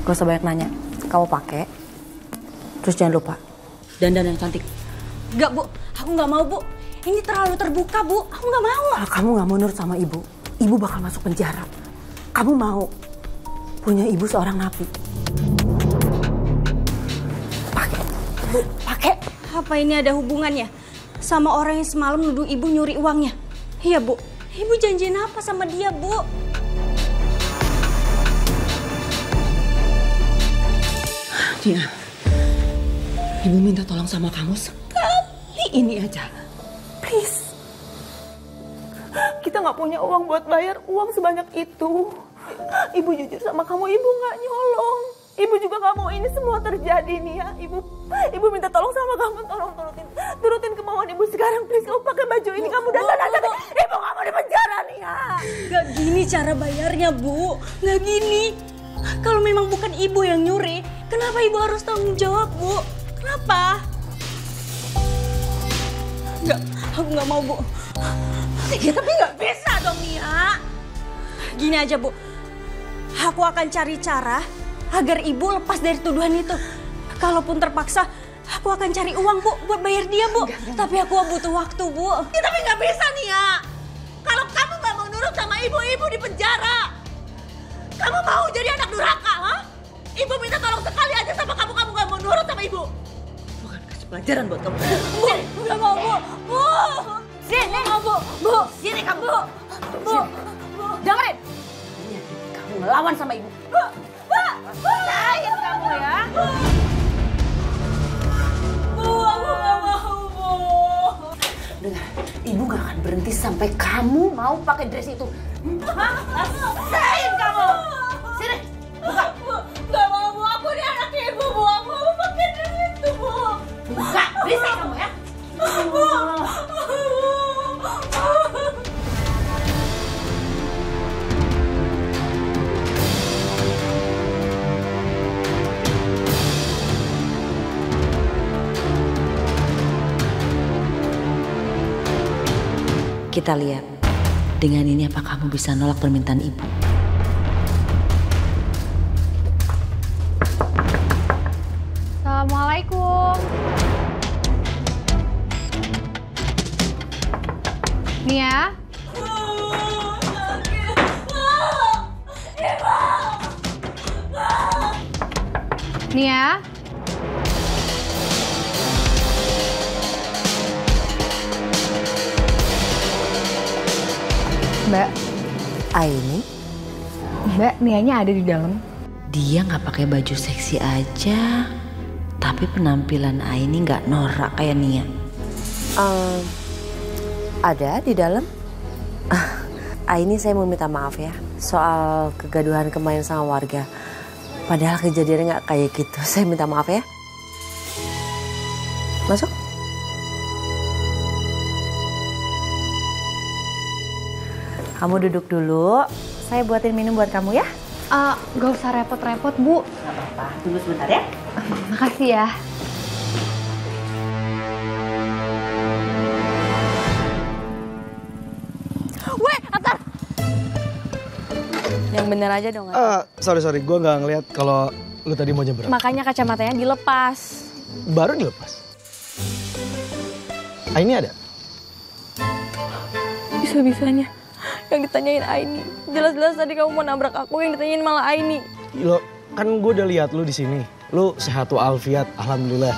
Gak usah banyak nanya. Kamu pakai. Terus jangan lupa dandan yang cantik. Enggak bu, aku nggak mau bu. Ini terlalu terbuka bu. Aku nggak mau. Kalau kamu nggak mau nurut sama ibu, ibu bakal masuk penjara. Kamu mau punya ibu seorang napi? Pakai, bu, pakai. Apa ini ada hubungannya sama orang yang semalam nuduh ibu nyuri uangnya? Iya bu. Ibu janjiin apa sama dia bu? Dia. Ibu minta tolong sama kamu sekali ini aja. Please. Kita nggak punya uang buat bayar uang sebanyak itu. Ibu jujur sama kamu, ibu nggak nyolong. Ibu juga nggak mau ini semua terjadi nih ya. Ibu minta tolong sama kamu, tolong turutin kemauan ibu sekarang. Please, kamu pakai baju ini, kamu dandan. Ibu nggak mau di penjara nih ya. Gak gini cara bayarnya bu, nggak gini. Kalau memang bukan ibu yang nyuri, kenapa ibu harus tanggung jawab bu? Kenapa? Enggak, aku nggak mau bu. Ya, tapi nggak bisa dong Nia. Gini aja bu, aku akan cari cara agar ibu lepas dari tuduhan itu. Kalaupun terpaksa, aku akan cari uang bu buat bayar dia bu. Tapi aku butuh waktu bu. Ya, tapi nggak bisa Nia. Kalau kamu nggak mau nurut sama ibu di penjara. Kamu mau jadi anak durhaka, ha? Ibu minta tolong sekali aja sama kamu nggak mau nurut sama ibu. Bukan kasih pelajaran buat kamu. Bu, nggak mau bu. Bu, sini kamu bu. Sini kamu bu. Dengerin. Kamu ngelawan sama ibu. Bu, sayang kamu ya. Bu, aku nggak mau bu. Dengar, ibu nggak akan berhenti sampai kamu mau pakai dress itu. Sayang kamu. Sini, buka. Gak mau bu, aku ini anak ibu bu. Aku mau pakai dress itu bu. Buka, berisik kamu ya. Bu. Kita lihat, dengan ini apa kamu bisa nolak permintaan ibu? Assalamualaikum. Nia? Nia? Mbak. Aini? Mbak, Nianya ada di dalam. Dia nggak pakai baju seksi aja, tapi penampilan Aini nggak norak kayak Nia. Ada di dalam. Aini, saya mau minta maaf ya soal kegaduhan kemarin sama warga. Padahal kejadiannya nggak kayak gitu. Saya minta maaf ya. Masuk. Kamu duduk dulu. Saya buatin minum buat kamu ya. Gak usah repot-repot, Bu. Gak apa-apa. Tunggu sebentar ya. Makasih ya. Weh, Atar. Yang Yang bener aja dong. Sorry, gue nggak ngeliat kalau lu tadi mau nyebrang. Makanya kacamatanya dilepas. Baru dilepas. Aini ada? Bisa-bisanya yang ditanyain Aini. Jelas-jelas tadi kamu mau nabrak aku, yang ditanyain malah Aini. Lo kan gue udah lihat lu di sini. Lu sehat walafiat, alhamdulillah.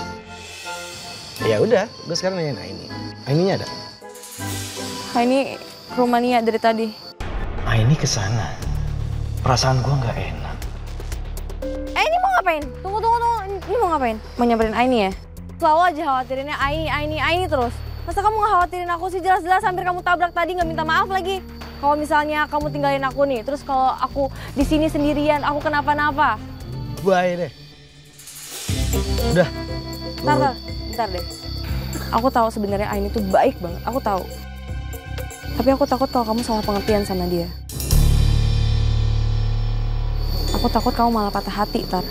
Ya udah, gue sekarang nanyain Aini. Aininya ada? Aini ke rumah Nia dari tadi. Aini kesana. Perasaan gue nggak enak. Ini mau ngapain? Tunggu. Ini mau ngapain? Mau nyamperin Aini ya? Selalu aja khawatirinnya Aini terus. Masa kamu nggak khawatirin aku sih? Jelas-jelas hampir kamu tabrak tadi, nggak minta maaf lagi. Kalau misalnya kamu tinggalin aku nih, terus kalau aku di sini sendirian, aku kenapa-napa. Bye deh. Udah. Bentar deh. Aku tahu sebenarnya Aini tuh baik banget. Aku tahu. Tapi aku takut kalau kamu salah pengertian sama dia. Aku takut kamu malah patah hati, Tar.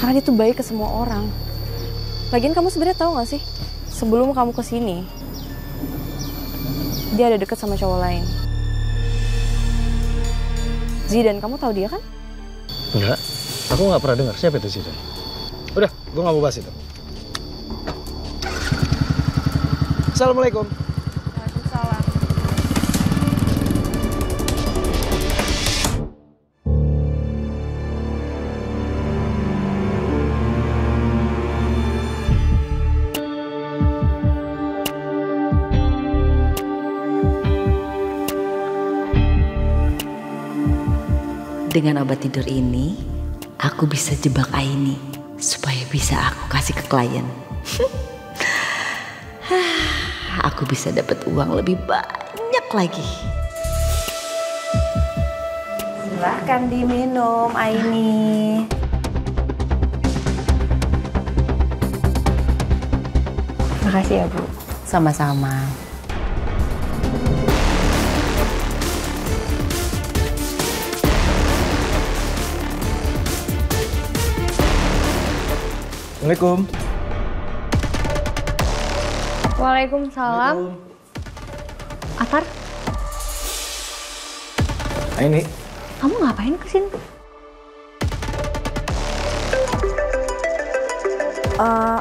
Karena dia tuh baik ke semua orang. Lagian kamu sebenarnya tahu nggak sih? Sebelum kamu kesini, dia ada deket sama cowok lain. Zidan, kamu tahu dia kan? Enggak, aku nggak pernah dengar. Siapa itu Zidan? Udah, gue nggak mau bahas itu. Assalamualaikum. Waalaikumsalam. Dengan obat tidur ini, aku bisa jebak Aini supaya bisa aku kasih ke klien. Aku bisa dapat uang lebih banyak lagi. Silahkan diminum, Aini. Makasih ya, Bu. Sama-sama. Assalamualaikum. Waalaikumsalam. Atar, Aini. kamu ngapain kesini?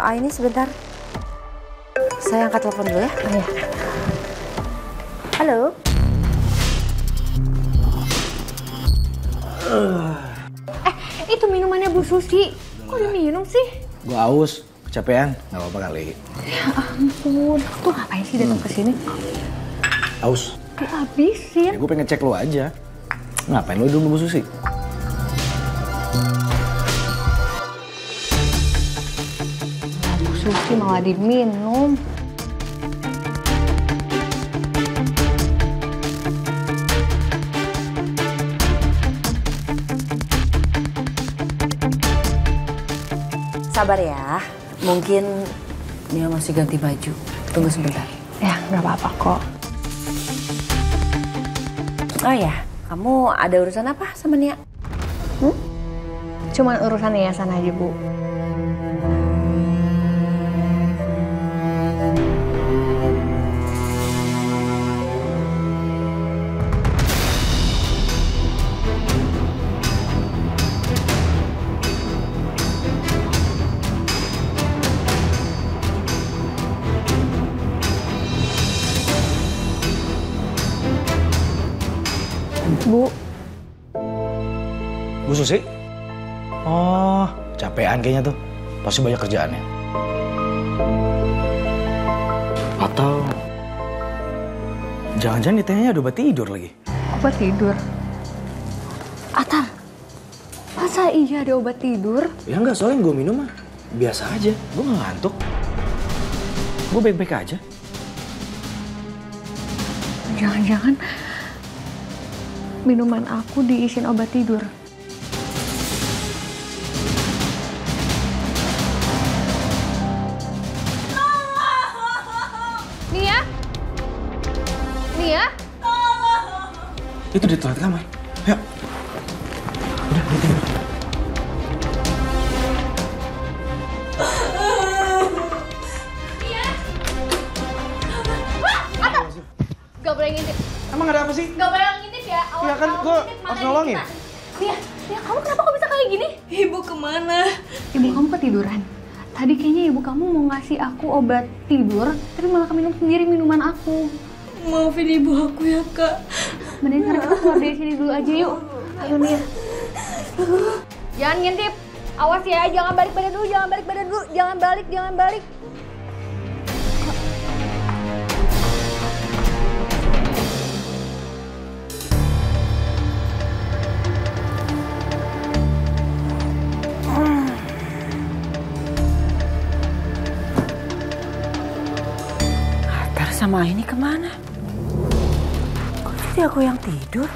Aini sebentar. Saya angkat telepon dulu ya. Iya. Halo. Itu minumannya Bu Susi. Kok diminum sih? Gue aus, kecapean, nggak apa-apa kali. Ya ampun, tuh ngapain sih datang ke sini? Aus. Dihabisin. Ya, gue pengen cek lu aja. Ngapain lu dulu Bu Susi? Bu Susi malah diminum. Sabar ya, mungkin Nia masih ganti baju. Tunggu sebentar. Ya, nggak apa-apa kok. Oh ya, kamu ada urusan apa sama Nia? Cuman urusan yayasan aja, Bu. Bu Susi? Oh, capean kayaknya tuh. Pasti banyak kerjaannya. Atau jangan-jangan ditanya ada obat tidur lagi. Obat tidur? Atar, masa iya ada obat tidur? Ya enggak, soalnya gue minum mah biasa aja. Gue gak ngantuk. Gue baik-baik aja. Jangan-jangan minuman aku diisiin obat tidur. Nia? Itu di toilet kamar. Yuk. Udah, dia tidur. Gak boleh ngintip. Emang ada apa sih? Gak boleh ngintip ya? ya. Iya kan gue harus nolongin. Nia, kamu kenapa kok bisa kayak gini? Ibu kemana? Ibu kamu ketiduran. Tadi kayaknya ibu kamu mau ngasih aku obat tidur, tapi malah minum sendiri minuman aku. Maafin ibu aku ya, Kak. Mending sekarang kita keluar dari sini dulu aja yuk. Ayo Nia. Jangan ngintip. Awas ya, jangan balik badan dulu, jangan balik. Sama ini kemana? Kok jadi aku yang tidur?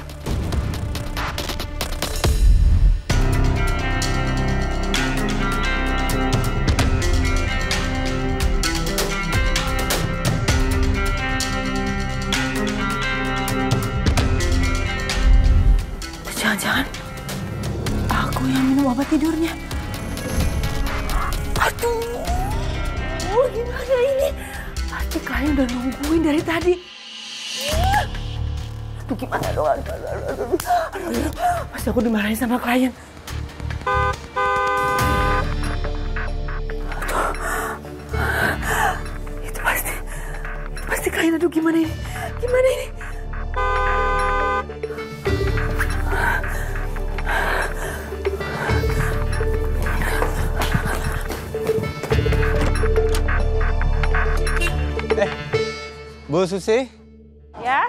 Jangan-jangan aku yang minum obat tidurnya. Aduh, gimana ini? Pasti klien udah nungguin dari tadi. Aduh gimana dong? Aduh. Pasti aku dimarahin sama klien. Aduh. Itu pasti klien. Aduh gimana ini? Bu Susi? Ya?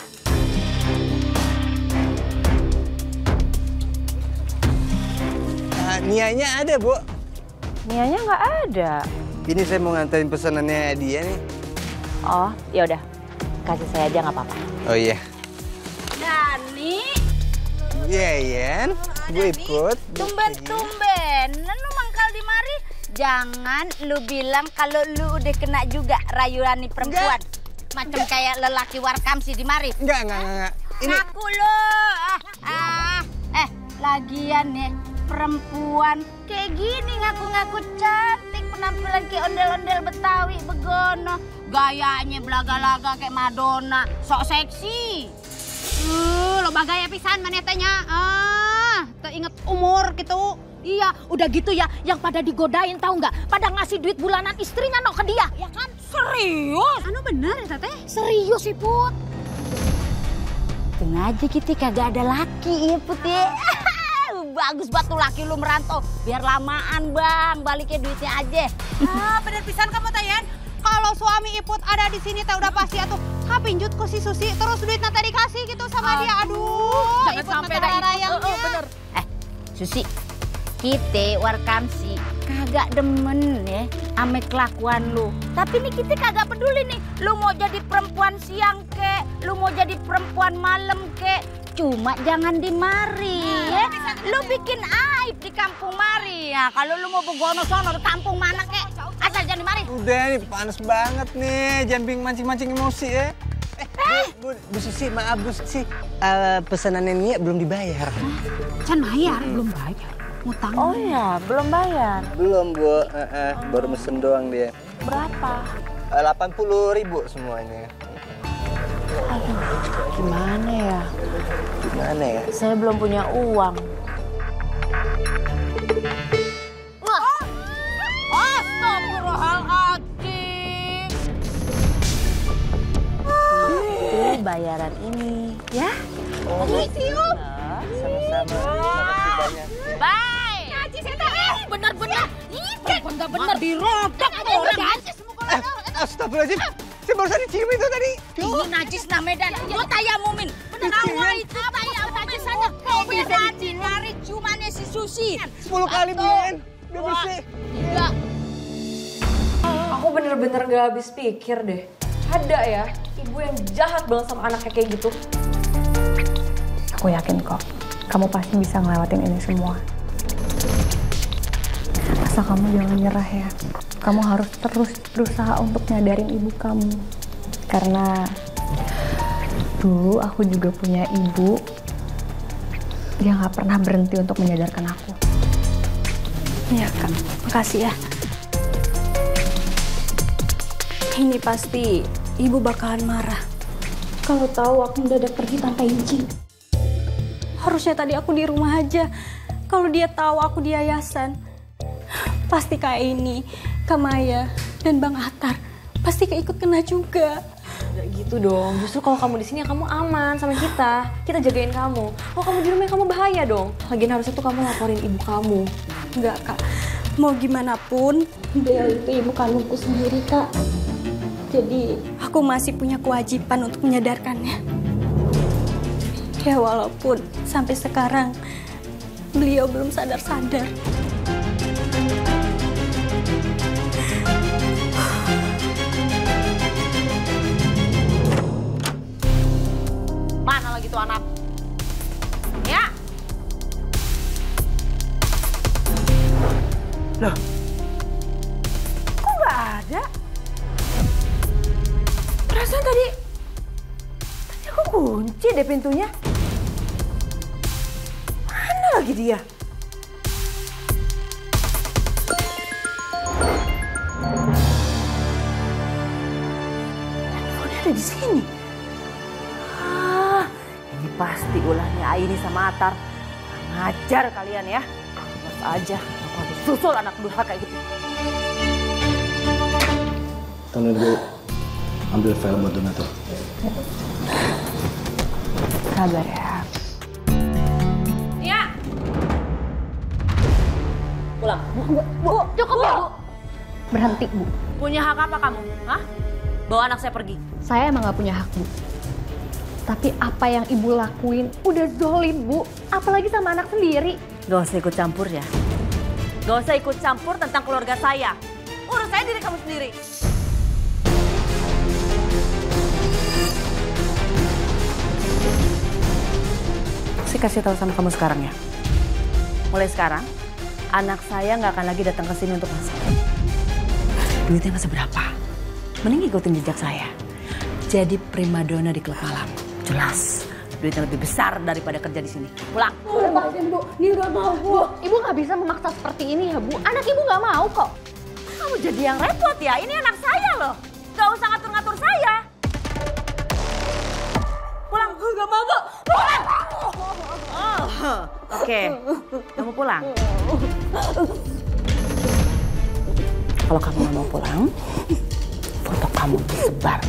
Nianya ada, Bu. Nianya nggak ada. Ini saya mau nganterin pesanannya dia nih. Oh, ya udah. Kasih saya aja nggak apa-apa. Oh iya. Dani. Iya, Yen. Bu ikut. Tumben. Lu mangkal di mari. Jangan lu bilang kalau lu udah kena juga rayuan nih perempuan. Macam kayak lelaki warkamsi di mari. Enggak. Ini ngaku lo. Lagian nih perempuan kayak gini ngaku-ngaku cantik, penampilan kayak ondel-ondel Betawi begono, gayanya belaga-laga kayak Madonna, sok seksi. Lo bagaya pisan manetanya. Inget umur gitu. Iya, udah gitu ya, yang pada digodain tahu nggak? Pada ngasih duit bulanan istrinya ke dia, ya kan? Serius? Anu bener ya Tete? Serius sih Put. Tengah aja kita kagak ada laki ya Put ya. Bagus batu laki lu merantau, biar lamaan bang, baliknya duitnya aja. Bener pisan kamu Tayan. Kalau suami Iput ada di sini teh udah pasti atuh kapinjut ku si Susi, terus duit nanti dikasih gitu sama dia. Aduh, jangan sampai ada Iput. Bener. Susi, kita warkamsi kagak demen ya ame kelakuan lu. Tapi nih kita kagak peduli nih, lu mau jadi perempuan siang kek, lu mau jadi perempuan malam kek, cuma jangan di mari ya. Lu bikin aib di kampung mari ya. Kalau lu mau begono sono di kampung mana kek, asal jangan di mari. Udah nih panas banget nih, jangan bikin mancing-mancing emosi ya. Bu Susi, maaf Bu Susi, pesanannya Nia belum dibayar. Can bayar, belum bayar. Utang. Oh ya, belum bayar. Belum Bu, baru mesen doang dia. Berapa? 80.000 semuanya. Aduh, gimana ya? Saya belum punya uang. Astagfirullahaladzim. Itu bayaran ini, ya? Oh, sama-sama. Makasih banyak. Bye. Najis eta bener-bener. Ih, bener dirodak orang najis semua. Astagfirullahaladzim. Saya barusan dicium itu tadi. Ini najis nah Medan. Lo tayamumin. Bener awal itu tayamumin saja. Kau beneran dari cumannya si Susi. 10 kali Ben. Udah bersih. Iya. Aku bener-bener gak habis pikir deh. Ada ya ibu yang jahat banget sama anaknya kayak gitu. Aku yakin kok, kamu pasti bisa ngelewatin ini semua. Asal kamu jangan nyerah ya. Kamu harus terus berusaha untuk nyadarin ibu kamu. Karena dulu aku juga punya ibu yang gak pernah berhenti untuk menyadarkan aku. Iya Kak, makasih ya. Ini pasti ibu bakalan marah kalau tahu aku mendadak pergi tanpa izin. Harusnya tadi aku di rumah aja. Kalau dia tahu aku di yayasan, pasti Kak ini, Kak Maya, dan Bang Atar pasti keikut kena juga. Gak gitu dong. Justru kalau kamu di sini kamu aman sama kita. Kita jagain kamu. Kalau kamu di rumah kamu bahaya dong. Lagian harusnya tuh kamu laporin ibu kamu. Enggak, Kak. Mau gimana pun, Bel itu ibu kandungku sendiri, Kak. Jadi aku masih punya kewajiban untuk menyadarkannya. Ya walaupun sampai sekarang beliau belum sadar-sadar. Mana lagi tuh anak? Ya. Loh, kok nggak ada? Perasaan tadi aku kunci deh pintunya. Mana lagi dia? Handphonenya ada di sini. Ini pasti ulahnya Aini sama Atar. Ngajar kalian ya. Mas aja, aku harus susul anak durhaka kayak gitu. Tunggu gue ambil file buat donatur. Sabar ya. Ya. Pulang. Bu, cukup ya, Bu. Berhenti, Bu. Punya hak apa kamu? Hah? Bawa anak saya pergi. Saya emang gak punya hak, Bu. Tapi apa yang Ibu lakuin udah zolim, Bu. Apalagi sama anak sendiri. Gak usah ikut campur ya. Gak usah ikut campur tentang keluarga saya. Urus saya diri kamu sendiri. Saya kasih tahu sama kamu sekarang ya. Mulai sekarang, anak saya nggak akan lagi datang ke sini untuk masak. Duitnya nggak seberapa. Mending ikutin jejak saya. Jadi primadona di klub malam. Jelas, duitnya lebih besar daripada kerja di sini. Pulang. Lepasin, Bu. Dia nggak mau, Bu. Ibu nggak bisa memaksa seperti ini ya, Bu. Anak Ibu nggak mau kok. Kamu jadi yang repot ya. Ini anak saya loh. Gak usah ngatur-ngatur saya. Pulang. Gak mau, Bu. Pulang. Oke, kamu pulang. Kalau kamu nggak mau pulang, foto kamu disebar.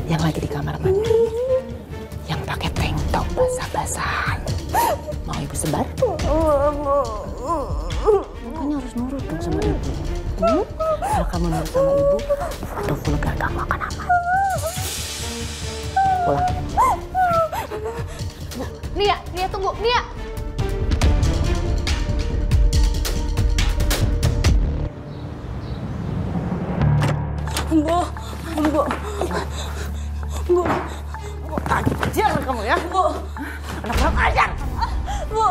Yang lagi di kamar mandi, yang pakai tank top basah-basahan. Mau ibu sebar? Makanya harus nurut dong sama ibu. Kalau kamu nurut sama ibu, foto vulgar kamu akan aman. Pulang. Nia tunggu, Nia. Bu. Ajar kamu ya. Bu. Anak-anak ajar. Bu.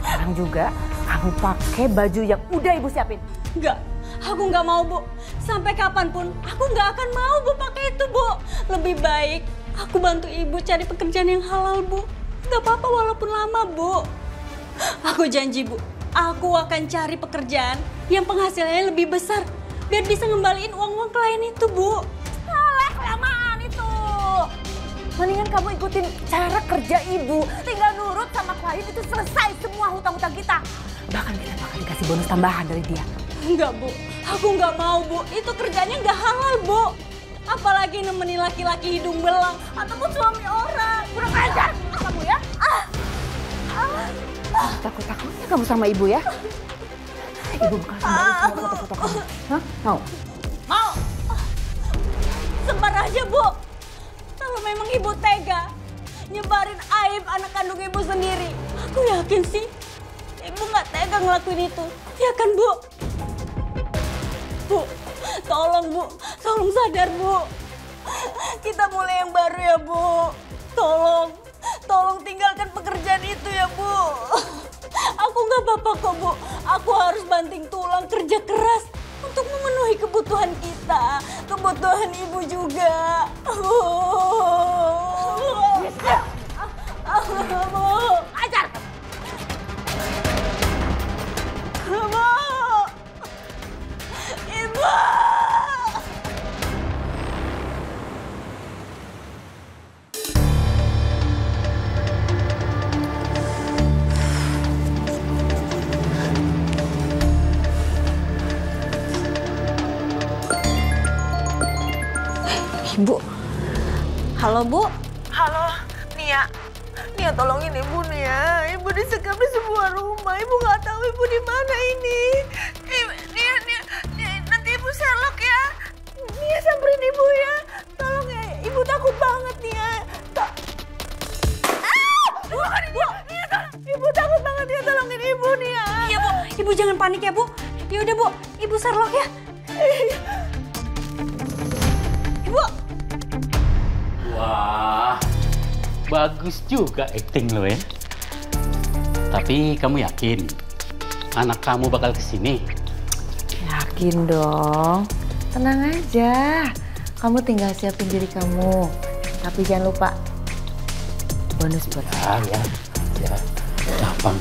Sekarang juga kamu pakai baju yang udah ibu siapin. Enggak, aku nggak mau, Bu. Sampai kapanpun, aku nggak akan mau, Bu, pakai itu, Bu. Lebih baik aku bantu ibu cari pekerjaan yang halal, Bu. Nggak apa-apa walaupun lama, Bu. Aku janji, Bu. Aku akan cari pekerjaan yang penghasilannya lebih besar. Biar bisa ngembaliin uang-uang klien itu, Bu. Salah, kelamaan itu. Mendingan kamu ikutin cara kerja ibu. Tinggal nurut sama klien itu selesai semua hutang-hutang kita. Bahkan kita bakal dikasih bonus tambahan dari dia. Enggak, Bu. Aku nggak mau, Bu. Itu kerjanya nggak halal, Bu. Apalagi nemenin laki-laki hidung belang ataupun suami orang. Kurang ajar kamu ya. Takut-takutnya kamu sama ibu ya. Ibu bakal kembali semua foto-foto kamu. Hah? Mau? Mau. Sebar aja, Bu. Kalau memang ibu tega nyebarin aib anak kandung ibu sendiri, aku yakin sih ibu nggak tega ngelakuin itu. Ya kan, Bu? Bu, tolong, Bu. Tolong sadar, Bu. Kita mulai yang baru ya, Bu. Tolong tinggalkan pekerjaan itu ya, Bu. Aku nggak apa-apa kok, Bu. Aku harus banting tulang kerja keras untuk memenuhi kebutuhan kita. Kebutuhan ibu juga. Bu. Ajar! Bu. Ibu. Ibu. Halo, Bu. Halo, Nia. Nia tolongin Ibu, Nia. Ibu disekap di sebuah rumah. Ibu nggak tahu Ibu di mana ini. Nia, nanti Ibu Sherlock ya. Nia samperin Ibu ya. Tolong ya, Ibu takut banget Nia. Bukan Ibu. Nia, Ibu takut banget Nia, tolongin Ibu Nia. Iya Bu, Ibu jangan panik ya Bu. Ya udah Bu, Ibu Sherlock ya. Ibu. Wah, bagus juga acting lo ya. Tapi kamu yakin anak kamu bakal kesini? Yakin dong. Tenang aja. Kamu tinggal siapin diri kamu. Tapi jangan lupa bonus buat ya. Gampang.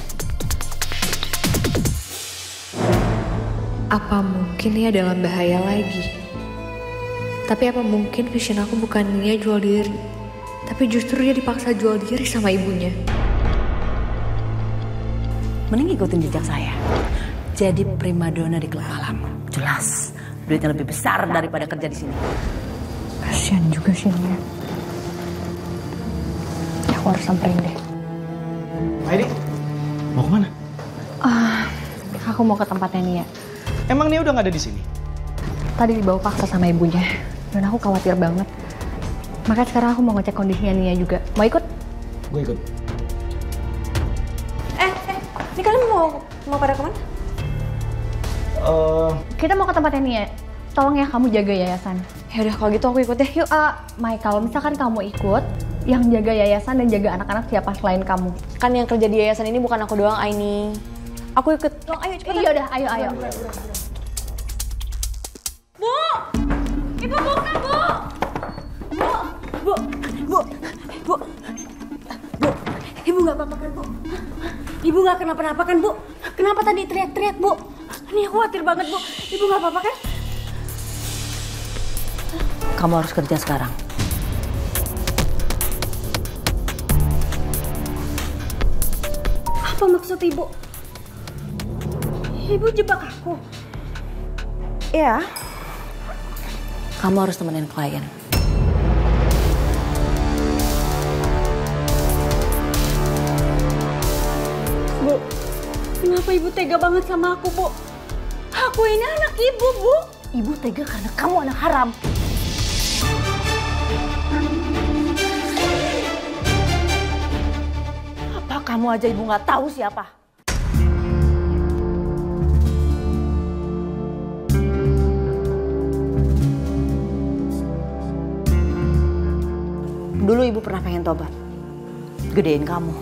Apa mungkin Nia dalam bahaya lagi? Tapi apa mungkin vision aku bukan Nia jual diri, tapi justru dia dipaksa jual diri sama ibunya? Mending ikutin jejak saya. Jadi primadona di klub malam. Jelas, duitnya lebih besar daripada kerja di sini. Kasian juga sih Nia. Aku harus samperin deh. Aidi, mau kemana? Aku mau ke tempatnya Nia. Emang Nia udah nggak ada di sini? Tadi dibawa paksa sama ibunya. Dan aku khawatir banget. Makanya sekarang aku mau ngecek kondisinya Nia juga. Mau ikut? Gue ikut. Ini kalian mau pada kemana? Kita mau ke tempatnya Nia. Tolong ya kamu jaga yayasan. Ya udah kalau gitu aku ikut deh. Yuk, Mai, kalau misalkan kamu ikut, yang jaga yayasan dan jaga anak-anak siapa selain kamu? Kan yang kerja di yayasan ini bukan aku doang, Aini. Aku ikut. Ayo cepetan. Iya udah, ayo. Bu! Ibu buka, Bu! Bu! Ibu nggak apa-apa kan, Bu? Ibu nggak kenapa-napa kan, Bu? Kenapa tadi teriak-teriak, Bu? Ini aku khawatir banget, Bu. Ibu nggak apa-apa kan? Kamu harus kerja sekarang. Apa maksud Ibu? Ibu jebak aku? Iya. Kamu harus temenin klien. Bu, kenapa Ibu tega banget sama aku, Bu? Aku ini anak Ibu, Bu. Ibu tega karena kamu anak haram. Apa kamu aja Ibu nggak tahu siapa? Dulu Ibu pernah pengen tobat. Gedein kamu.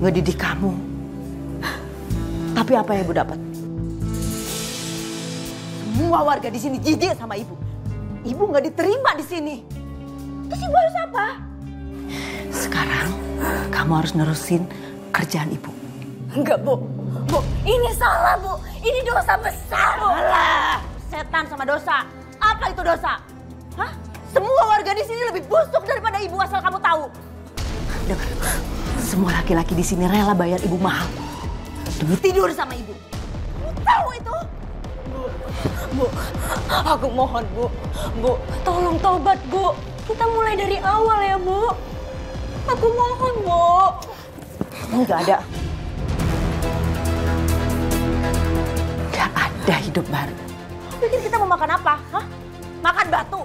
Ngedidik kamu. Tapi apa yang Ibu dapat? Semua warga di sini jijik sama Ibu. Ibu nggak diterima di sini. Terus Ibu harus apa? Sekarang kamu harus nerusin kerjaan Ibu. Enggak, Bu. Bu, ini salah, Bu. Ini dosa besar, Bu. Alah, setan sama dosa. Apa itu dosa? Hah? Semua warga di sini lebih busuk daripada Ibu asal kamu tahu. Dengar, semua laki-laki di sini rela bayar Ibu mahal demi tidur sama Ibu. Kamu tahu itu? Bu, aku mohon, Bu. Bu, tolong tobat, Bu. Kita mulai dari awal ya, Bu. Aku mohon, Bu. Enggak ada. Enggak ada hidup baru. Pikir kita mau makan apa? Hah? Makan batu?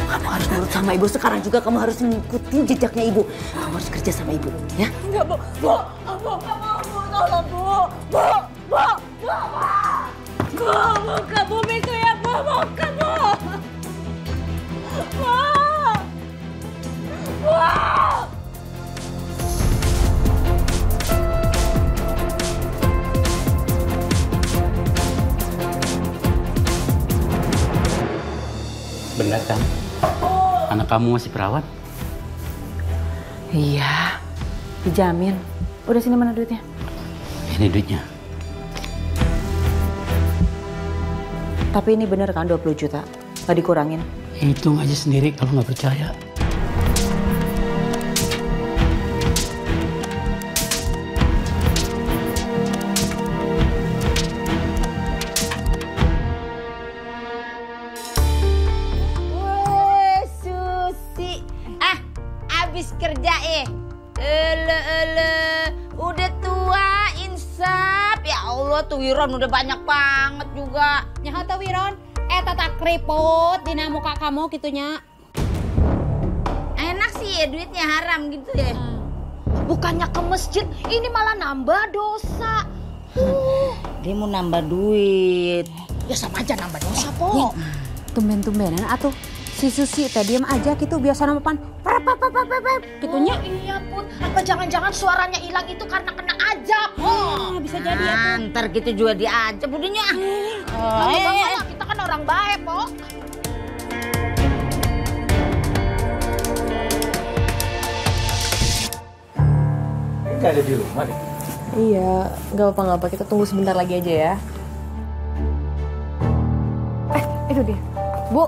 Kamu harus nurut sama Ibu. Sekarang juga kamu harus ngikutin jejaknya Ibu. Kamu harus kerja sama Ibu, ya? Enggak, Bu. Bu, tolong, Bu. Bu, buka Bu pintu ya, Bu. Buka, Bu. Bu. Benar kan? Anak kamu masih perawat? Iya, dijamin. Udah sini mana duitnya? Ini duitnya. Tapi ini bener kan 20 juta? Gak dikurangin? Hitung aja sendiri kalau nggak percaya. kerja udah tua insaf. Ya Allah tuh Wiron udah banyak banget juga. Nyaho tuh Wiron, tata keriput dina muka kamu gitunya. Enak sih ya duitnya haram gitu ya. Bukannya ke masjid, ini malah nambah dosa. Dia mau nambah duit. Ya sama aja nambah dosa, Po. Tumben-tumbenan atuh. Si Susi teh diam aja gitu biasa nama pan. Gitunya. Oh, iya, Put. Apa jangan-jangan suaranya hilang itu karena kena ajab? Oh, bisa jadi ya, Put. Ntar kita juga diajab budinya. Kita kan orang baik, Po. Gak ada di rumah deh. Iya, gak apa-apa. Kita tunggu sebentar lagi aja ya. Itu dia. Bu.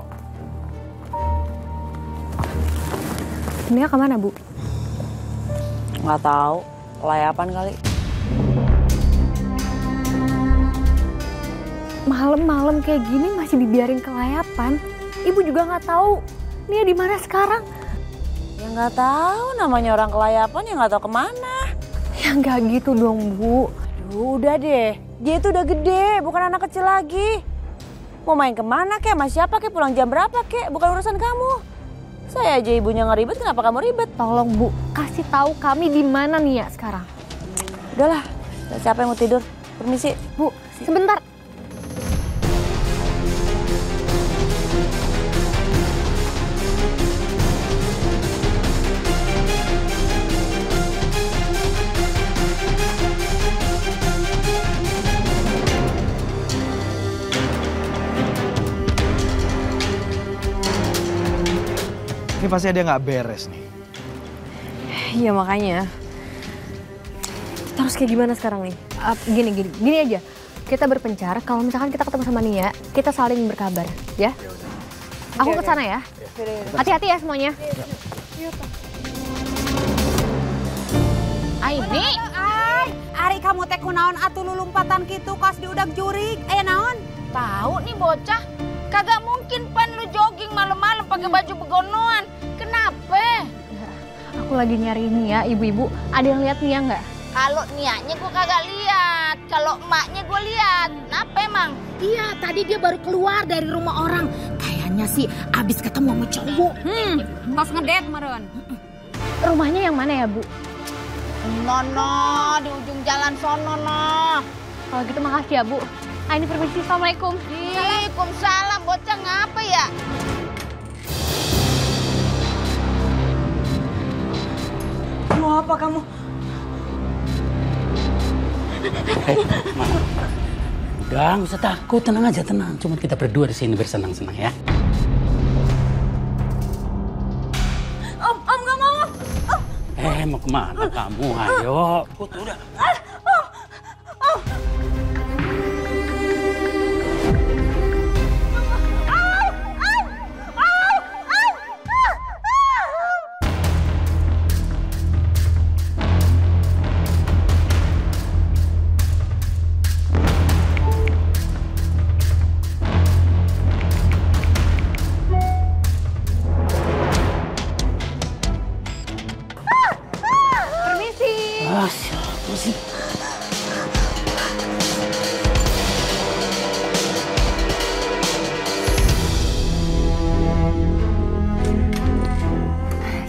Nia kemana, Bu? Nggak tahu, layapan kali. Malam-malam kayak gini masih dibiarin kelayapan. Ibu juga nggak tahu Nia di mana sekarang. Ya nggak tahu, namanya orang kelayapan ya nggak tahu kemana. Ya nggak gitu dong, Bu. Aduh, udah deh. Dia itu udah gede, bukan anak kecil lagi. Mau main kemana kek, sama siapa kek, pulang jam berapa kek, bukan urusan kamu. Saya aja ibunya ngeribet, kenapa kamu ribet? Tolong Bu, kasih tahu kami di mana Nia sekarang. Udahlah, siapa yang mau tidur? Permisi. Bu, sebentar. Ini pasti ada yang nggak beres nih. Iya makanya. Kita harus kayak gimana sekarang nih? Gini aja. Kita berpencar, kalau misalkan kita ketemu sama Nia, kita saling berkabar, ya? Aku ke sana ya. Hati-hati ya semuanya. Aini, ari kamu teh kunaon atuh lulumpatan gitu kas di udag jurig. Naon? Tahu nih bocah. Kagak mungkin pan lu jogging malam-malam pakai baju begonoan. Kenapa? Aku lagi nyari Nia, ibu-ibu. Ada yang lihat Nia nggak? Kalau Nianya gue kagak lihat. Kalau emaknya gue lihat. Kenapa emang? Iya, tadi dia baru keluar dari rumah orang. Kayaknya sih abis ketemu sama cowok. Pas ngedate meren. Rumahnya yang mana ya, Bu? Nono, di ujung jalan sono, no. Kalau gitu makasih ya, Bu. Ini permisi, Assalamualaikum. Waalaikumsalam, bocah ngapa ya? Mau apa kamu? Udah, nggak usah takut, tenang aja, tenang. Cuma kita berdua di sini bersenang-senang ya. Om nggak mau. Mau kemana kamu? Ayo. Udah.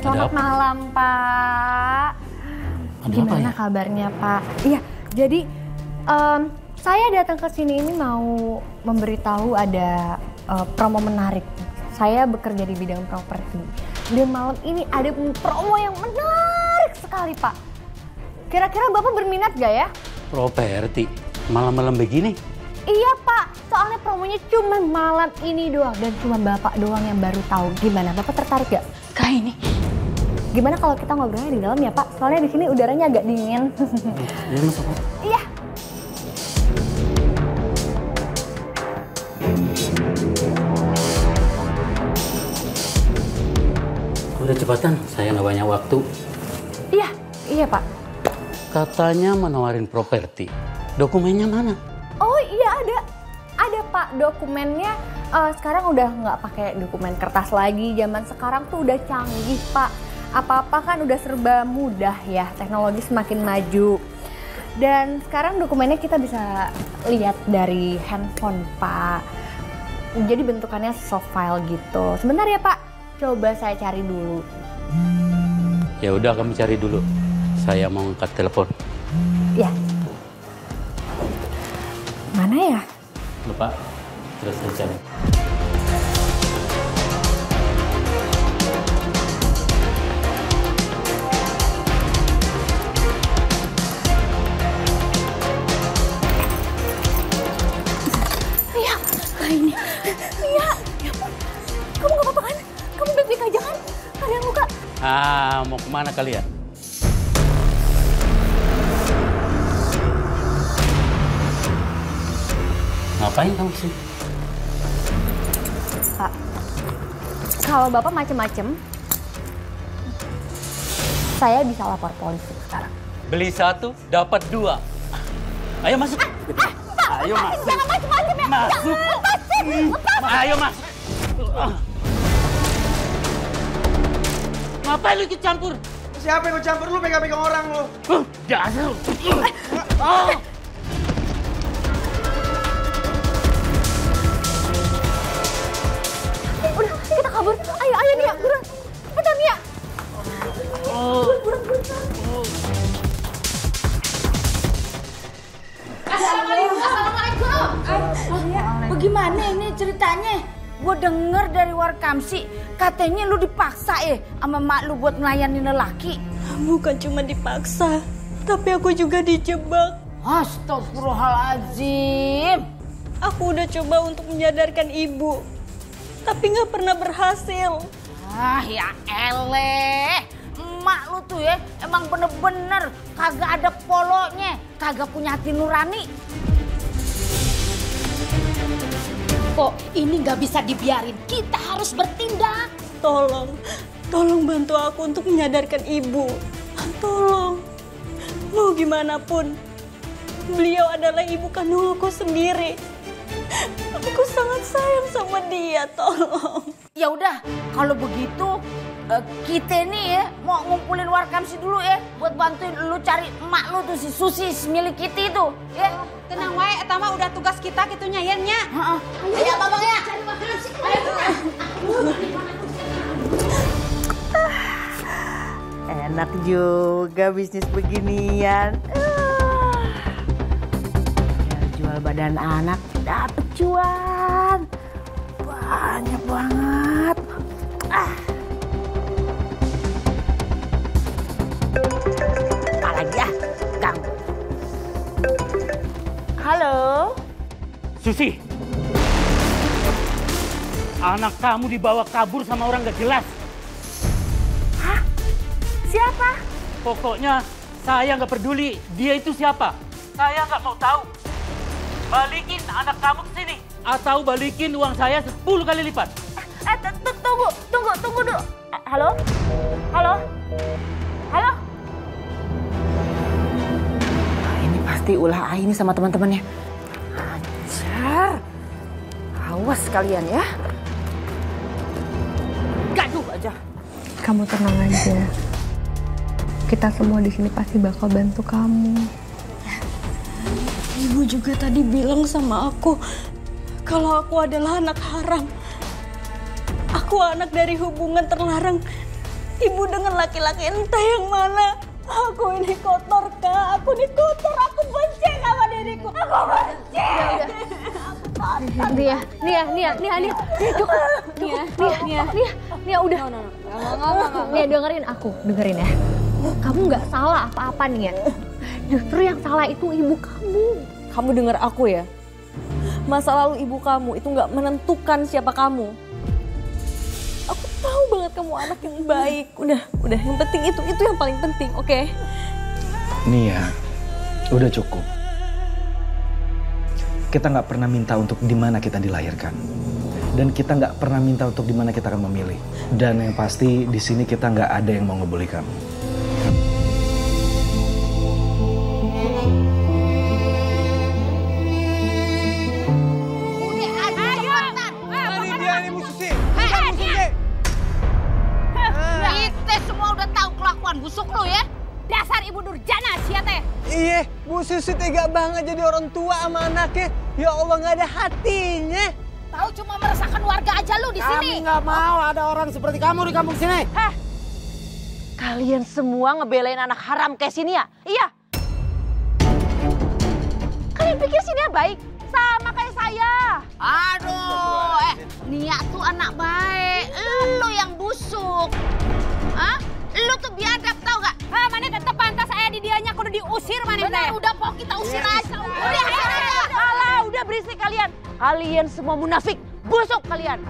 Selamat malam, Pak. Gimana kabarnya, Pak? Iya, jadi saya datang ke sini ini mau memberitahu ada promo menarik. Saya bekerja di bidang properti. Dan malam ini ada promo yang menarik sekali, Pak. Kira-kira Bapak berminat gak ya? Properti? Malam-malam begini? Iya, Pak. Soalnya promonya cuma malam ini doang. Dan cuma Bapak doang yang baru tahu. Gimana? Bapak tertarik gak? Kayak ini. Gimana kalau kita ngobrolnya di dalam ya, Pak? Soalnya di sini udaranya agak dingin. Iya, masuk. Iya. Udah cepatan, saya nggak banyak waktu. Iya, Pak. Katanya menawarin properti. Dokumennya mana? Oh iya ada Pak, dokumennya sekarang udah nggak pakai dokumen kertas lagi. Zaman sekarang tuh udah canggih, Pak. apa-apa kan udah serba mudah ya, teknologi semakin maju. Dan sekarang dokumennya kita bisa lihat dari handphone, Pak. Jadi bentukannya soft file gitu. Sebentar ya, Pak. Coba saya cari dulu. Ya udah, kamu cari dulu. Saya mau angkat telepon. Ya. Mana ya? Lupa. Terus saya cari. Ini, Lia, ya ampun, kamu gak apa-apa kan? Kamu baik-baik aja kan? Ada yang luka? Mau kemana kalian? Ngapain kamu sih? Pak, kalau Bapak macem-macem, saya bisa lapor polisi sekarang. Beli 1, dapat 2. Ayo masuk. Ayo masuk. Jangan macem-macem ya. Masuk. Ayo masuk. Ngapain lu ikut campur? Siapa yang ikut campur? Lu pegang-pegang orang lu. Dasar. Udah, kita kabur. Ayo Nia, buruan. Cepetan Nia. Buruan. Assalamualaikum. Bagaimana ini ceritanya? Gue denger dari Warkamsi, katanya lu dipaksa sama mak lu buat melayani lelaki. Bukan cuma dipaksa, tapi aku juga dijebak. Astagfirullahaladzim. Aku udah coba untuk menyadarkan ibu, tapi nggak pernah berhasil. Ya eleh. Emak lu tuh emang bener-bener kagak ada polonya, kagak punya hati nurani. Kok ini nggak bisa dibiarin? Kita harus bertindak. Tolong bantu aku untuk menyadarkan ibu. Tolong. Mau gimana pun, beliau adalah ibu kandung aku sendiri. Aku sangat sayang sama dia, tolong. Ya udah, kalau begitu kita nih mau ngumpulin Warkamsi dulu buat bantuin lu cari emak lu tuh si Susi milik kita itu ya. Tenang wae, eta mah udah tugas kita gitu nyayennya. Ayo Babang ya. Cari Warkamsi. Enak juga bisnis beginian. Jual badan anak dapet cuan. Banyak banget. Apalagi Kang. Halo. Susi. Anak kamu dibawa kabur sama orang gak jelas. Hah? Siapa? Pokoknya saya nggak peduli dia itu siapa. Saya nggak mau tahu. Balikin anak kamu ke sini atau balikin uang saya 10 kali lipat. Tunggu dulu. Halo? Ini pasti ulah Aini sama teman-temannya. Anjar. Awas kalian ya. Gaduh aja. Kamu tenang aja. Kita semua di sini pasti bakal bantu kamu. Ibu juga tadi bilang sama aku kalau aku adalah anak haram. Aku anak dari hubungan terlarang. Ibu dengan laki-laki entah yang mana. Aku ini kotor, Kak. Aku ini kotor. Aku benci sama diriku. Aku benci. Nia, udah. Nia, dengerin aku. Dengerin ya. Kamu nggak salah apa-apa nih ya. Justru yang salah itu ibu kamu. Kamu denger aku ya. Masa lalu ibu kamu itu nggak menentukan siapa kamu. Aku tahu banget kamu anak yang baik. Udah. Yang penting itu yang paling penting, oke? Nia, udah cukup. Kita nggak pernah minta untuk di mana kita dilahirkan. Dan kita nggak pernah minta untuk di mana kita akan memilih. Dan yang pasti di sini kita nggak ada yang mau ngebully kamu. Kita semua udah Iya, Bu Susi tega banget jadi orang tua sama anaknya. Ya Allah, nggak ada hatinya. Tahu cuma meresahkan warga aja lu di sini. Kami nggak mau ada orang seperti kamu di kampung sini. Heh, kalian semua ngebelain anak haram kayak sini ya? Iya. Kalian pikir sini baik? Sama kayak saya. Aduh, Nia tuh anak baik. Lu yang busuk. Hah? Lu tuh biadab tau gak? Mana tetep pantas saya di dianya kudu diusir mana teh. Udah pok kita usir aja. Udah usir aja. Alah, udah berisik kalian. Kalian semua munafik. Busuk kalian.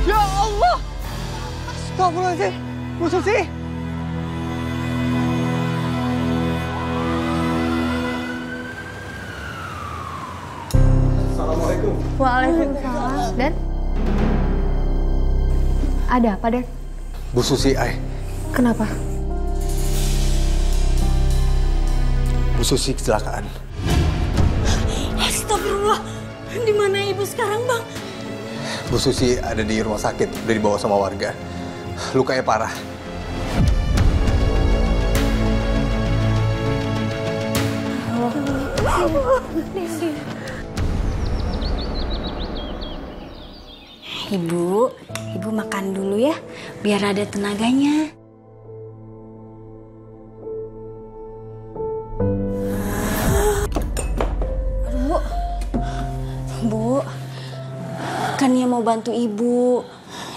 Ya Allah. Astagfirullahaladzim. Bu Susi. Assalamualaikum. Waalaikumsalam. Dan? Ada apa, Dan? Bu Susi, Kenapa? Bu Susi kecelakaan. Astagfirullah. Di mana ibu sekarang, Bang? Bu Susi ada di rumah sakit, udah dibawa sama warga. Lukanya parah. Ibu makan dulu ya, biar ada tenaganya. Bu, kan Nia mau bantu ibu.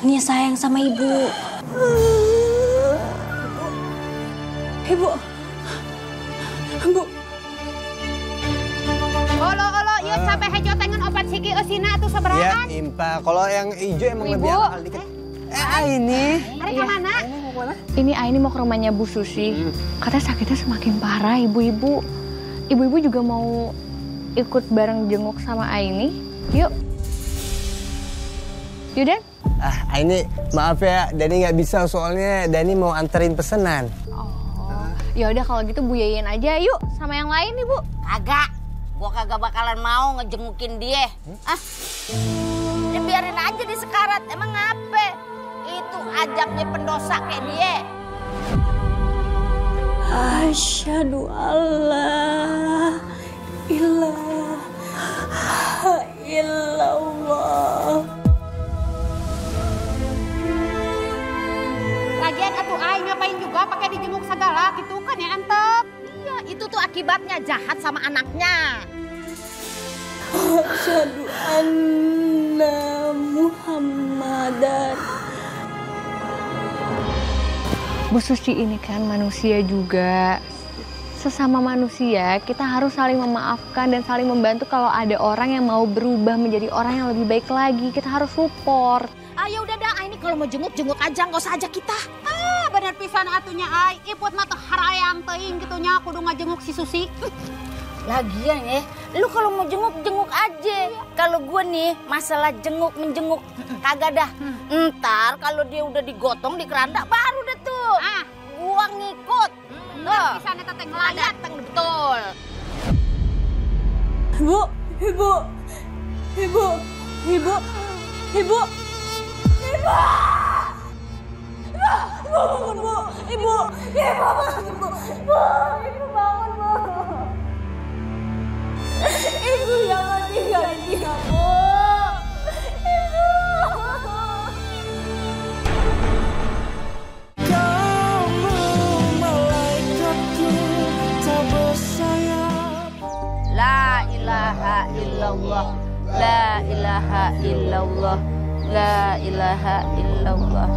Nia sayang sama ibu. Ibu. Olo, yuk sampai hejo tengen obat siki usina tuh seberangan. Ya, Impa. Kalau yang hijau emang lebih mahal dikit. Ini. Hari kemana? Ini Aini mau ke rumahnya Bu Susi. Katanya sakitnya semakin parah, ibu-ibu. Ibu-ibu juga mau ikut bareng jenguk sama Aini. Yuk. Yuk, Dan. Aini, maaf ya, Dani nggak bisa soalnya Dani mau anterin pesanan. Ya udah kalau gitu Bu Yayan aja yuk sama yang lain nih, Bu. Kagak. Gua kagak bakalan mau ngejengukin dia. Ya biarin aja di sekarat. Emang ngape? Itu ajabnya pendosa kayak dia. Asyhadu alla ilaha illallah. Lagian atuh ai ngapain juga pakai dijenguk segala gitu kan ya Antep? Iya, itu tuh akibatnya jahat sama anaknya. Asyhadu anna Muhammadan. Bu Susi ini kan manusia juga. Sesama manusia, kita harus saling memaafkan dan saling membantu kalau ada orang yang mau berubah menjadi orang yang lebih baik lagi. Kita harus support. Ayo udah dah, ini kalau mau jenguk aja, nggak usah ajak kita. Bener pisan atunya ai, iput mah teh harayang teuing gitunya kudu ngajenguk si Susi. Lagian ya, lu kalau mau jenguk aja. Kalau gue nih masalah menjenguk kagak dah. Ntar kalau dia udah digotong di keranda baru deh tuh. Gua ngikut. Bener pisan eta teh ngeladat betul. Ibu. Bangun, Bu. Ibu bangun, Bu. Ibu bangun, Bu. Ibu jangan tinggalin dia, Bu. La ilaha illallah. La ilaha illallah. La ilaha illallah.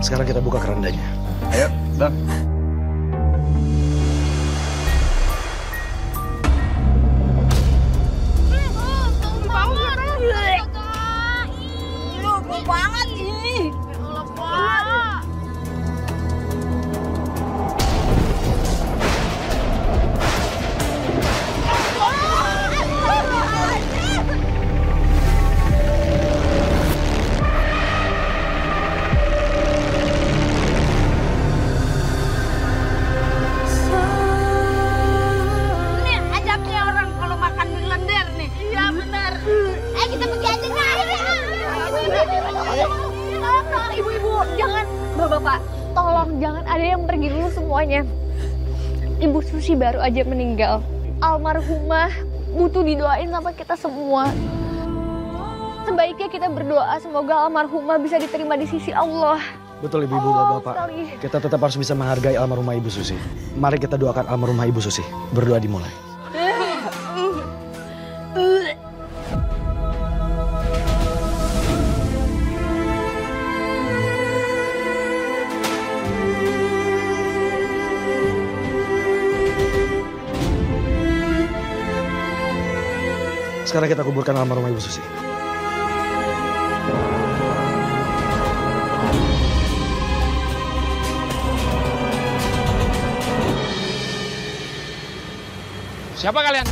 Sekarang kita buka kerandanya. Ayo, Bang. Lu banget ih. Bapak, tolong jangan ada yang pergi dulu semuanya. Ibu Susi baru aja meninggal. Almarhumah butuh didoain sama kita semua. Sebaiknya kita berdoa semoga almarhumah bisa diterima di sisi Allah. Betul Ibu Bapak. Kita tetap harus bisa menghargai almarhumah Ibu Susi. Mari kita doakan almarhumah Ibu Susi. Berdoa dimulai. Sekarang kita kuburkan almarhumah Ibu Susi. Siapa kalian?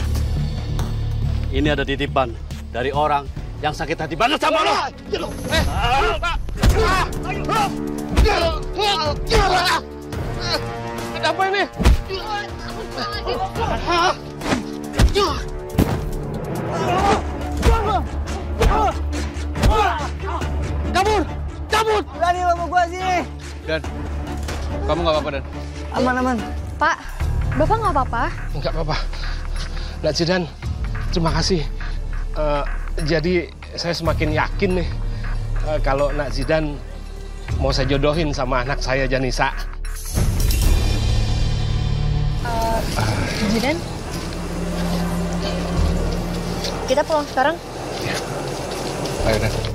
Ini ada titipan dari orang yang sakit hati banget sama lo. Ada apa ini? Kabur! Cabut! Berani lo sama gua sini. Dan, kamu nggak apa-apa Dan? Aman. Pak, Bapak nggak apa-apa? Nggak apa-apa. Nak Zidan, terima kasih. Jadi saya semakin yakin nih kalau Nak Zidan mau saya jodohin sama anak saya Janisa. Zidan, kita pulang sekarang. Ayo Dan.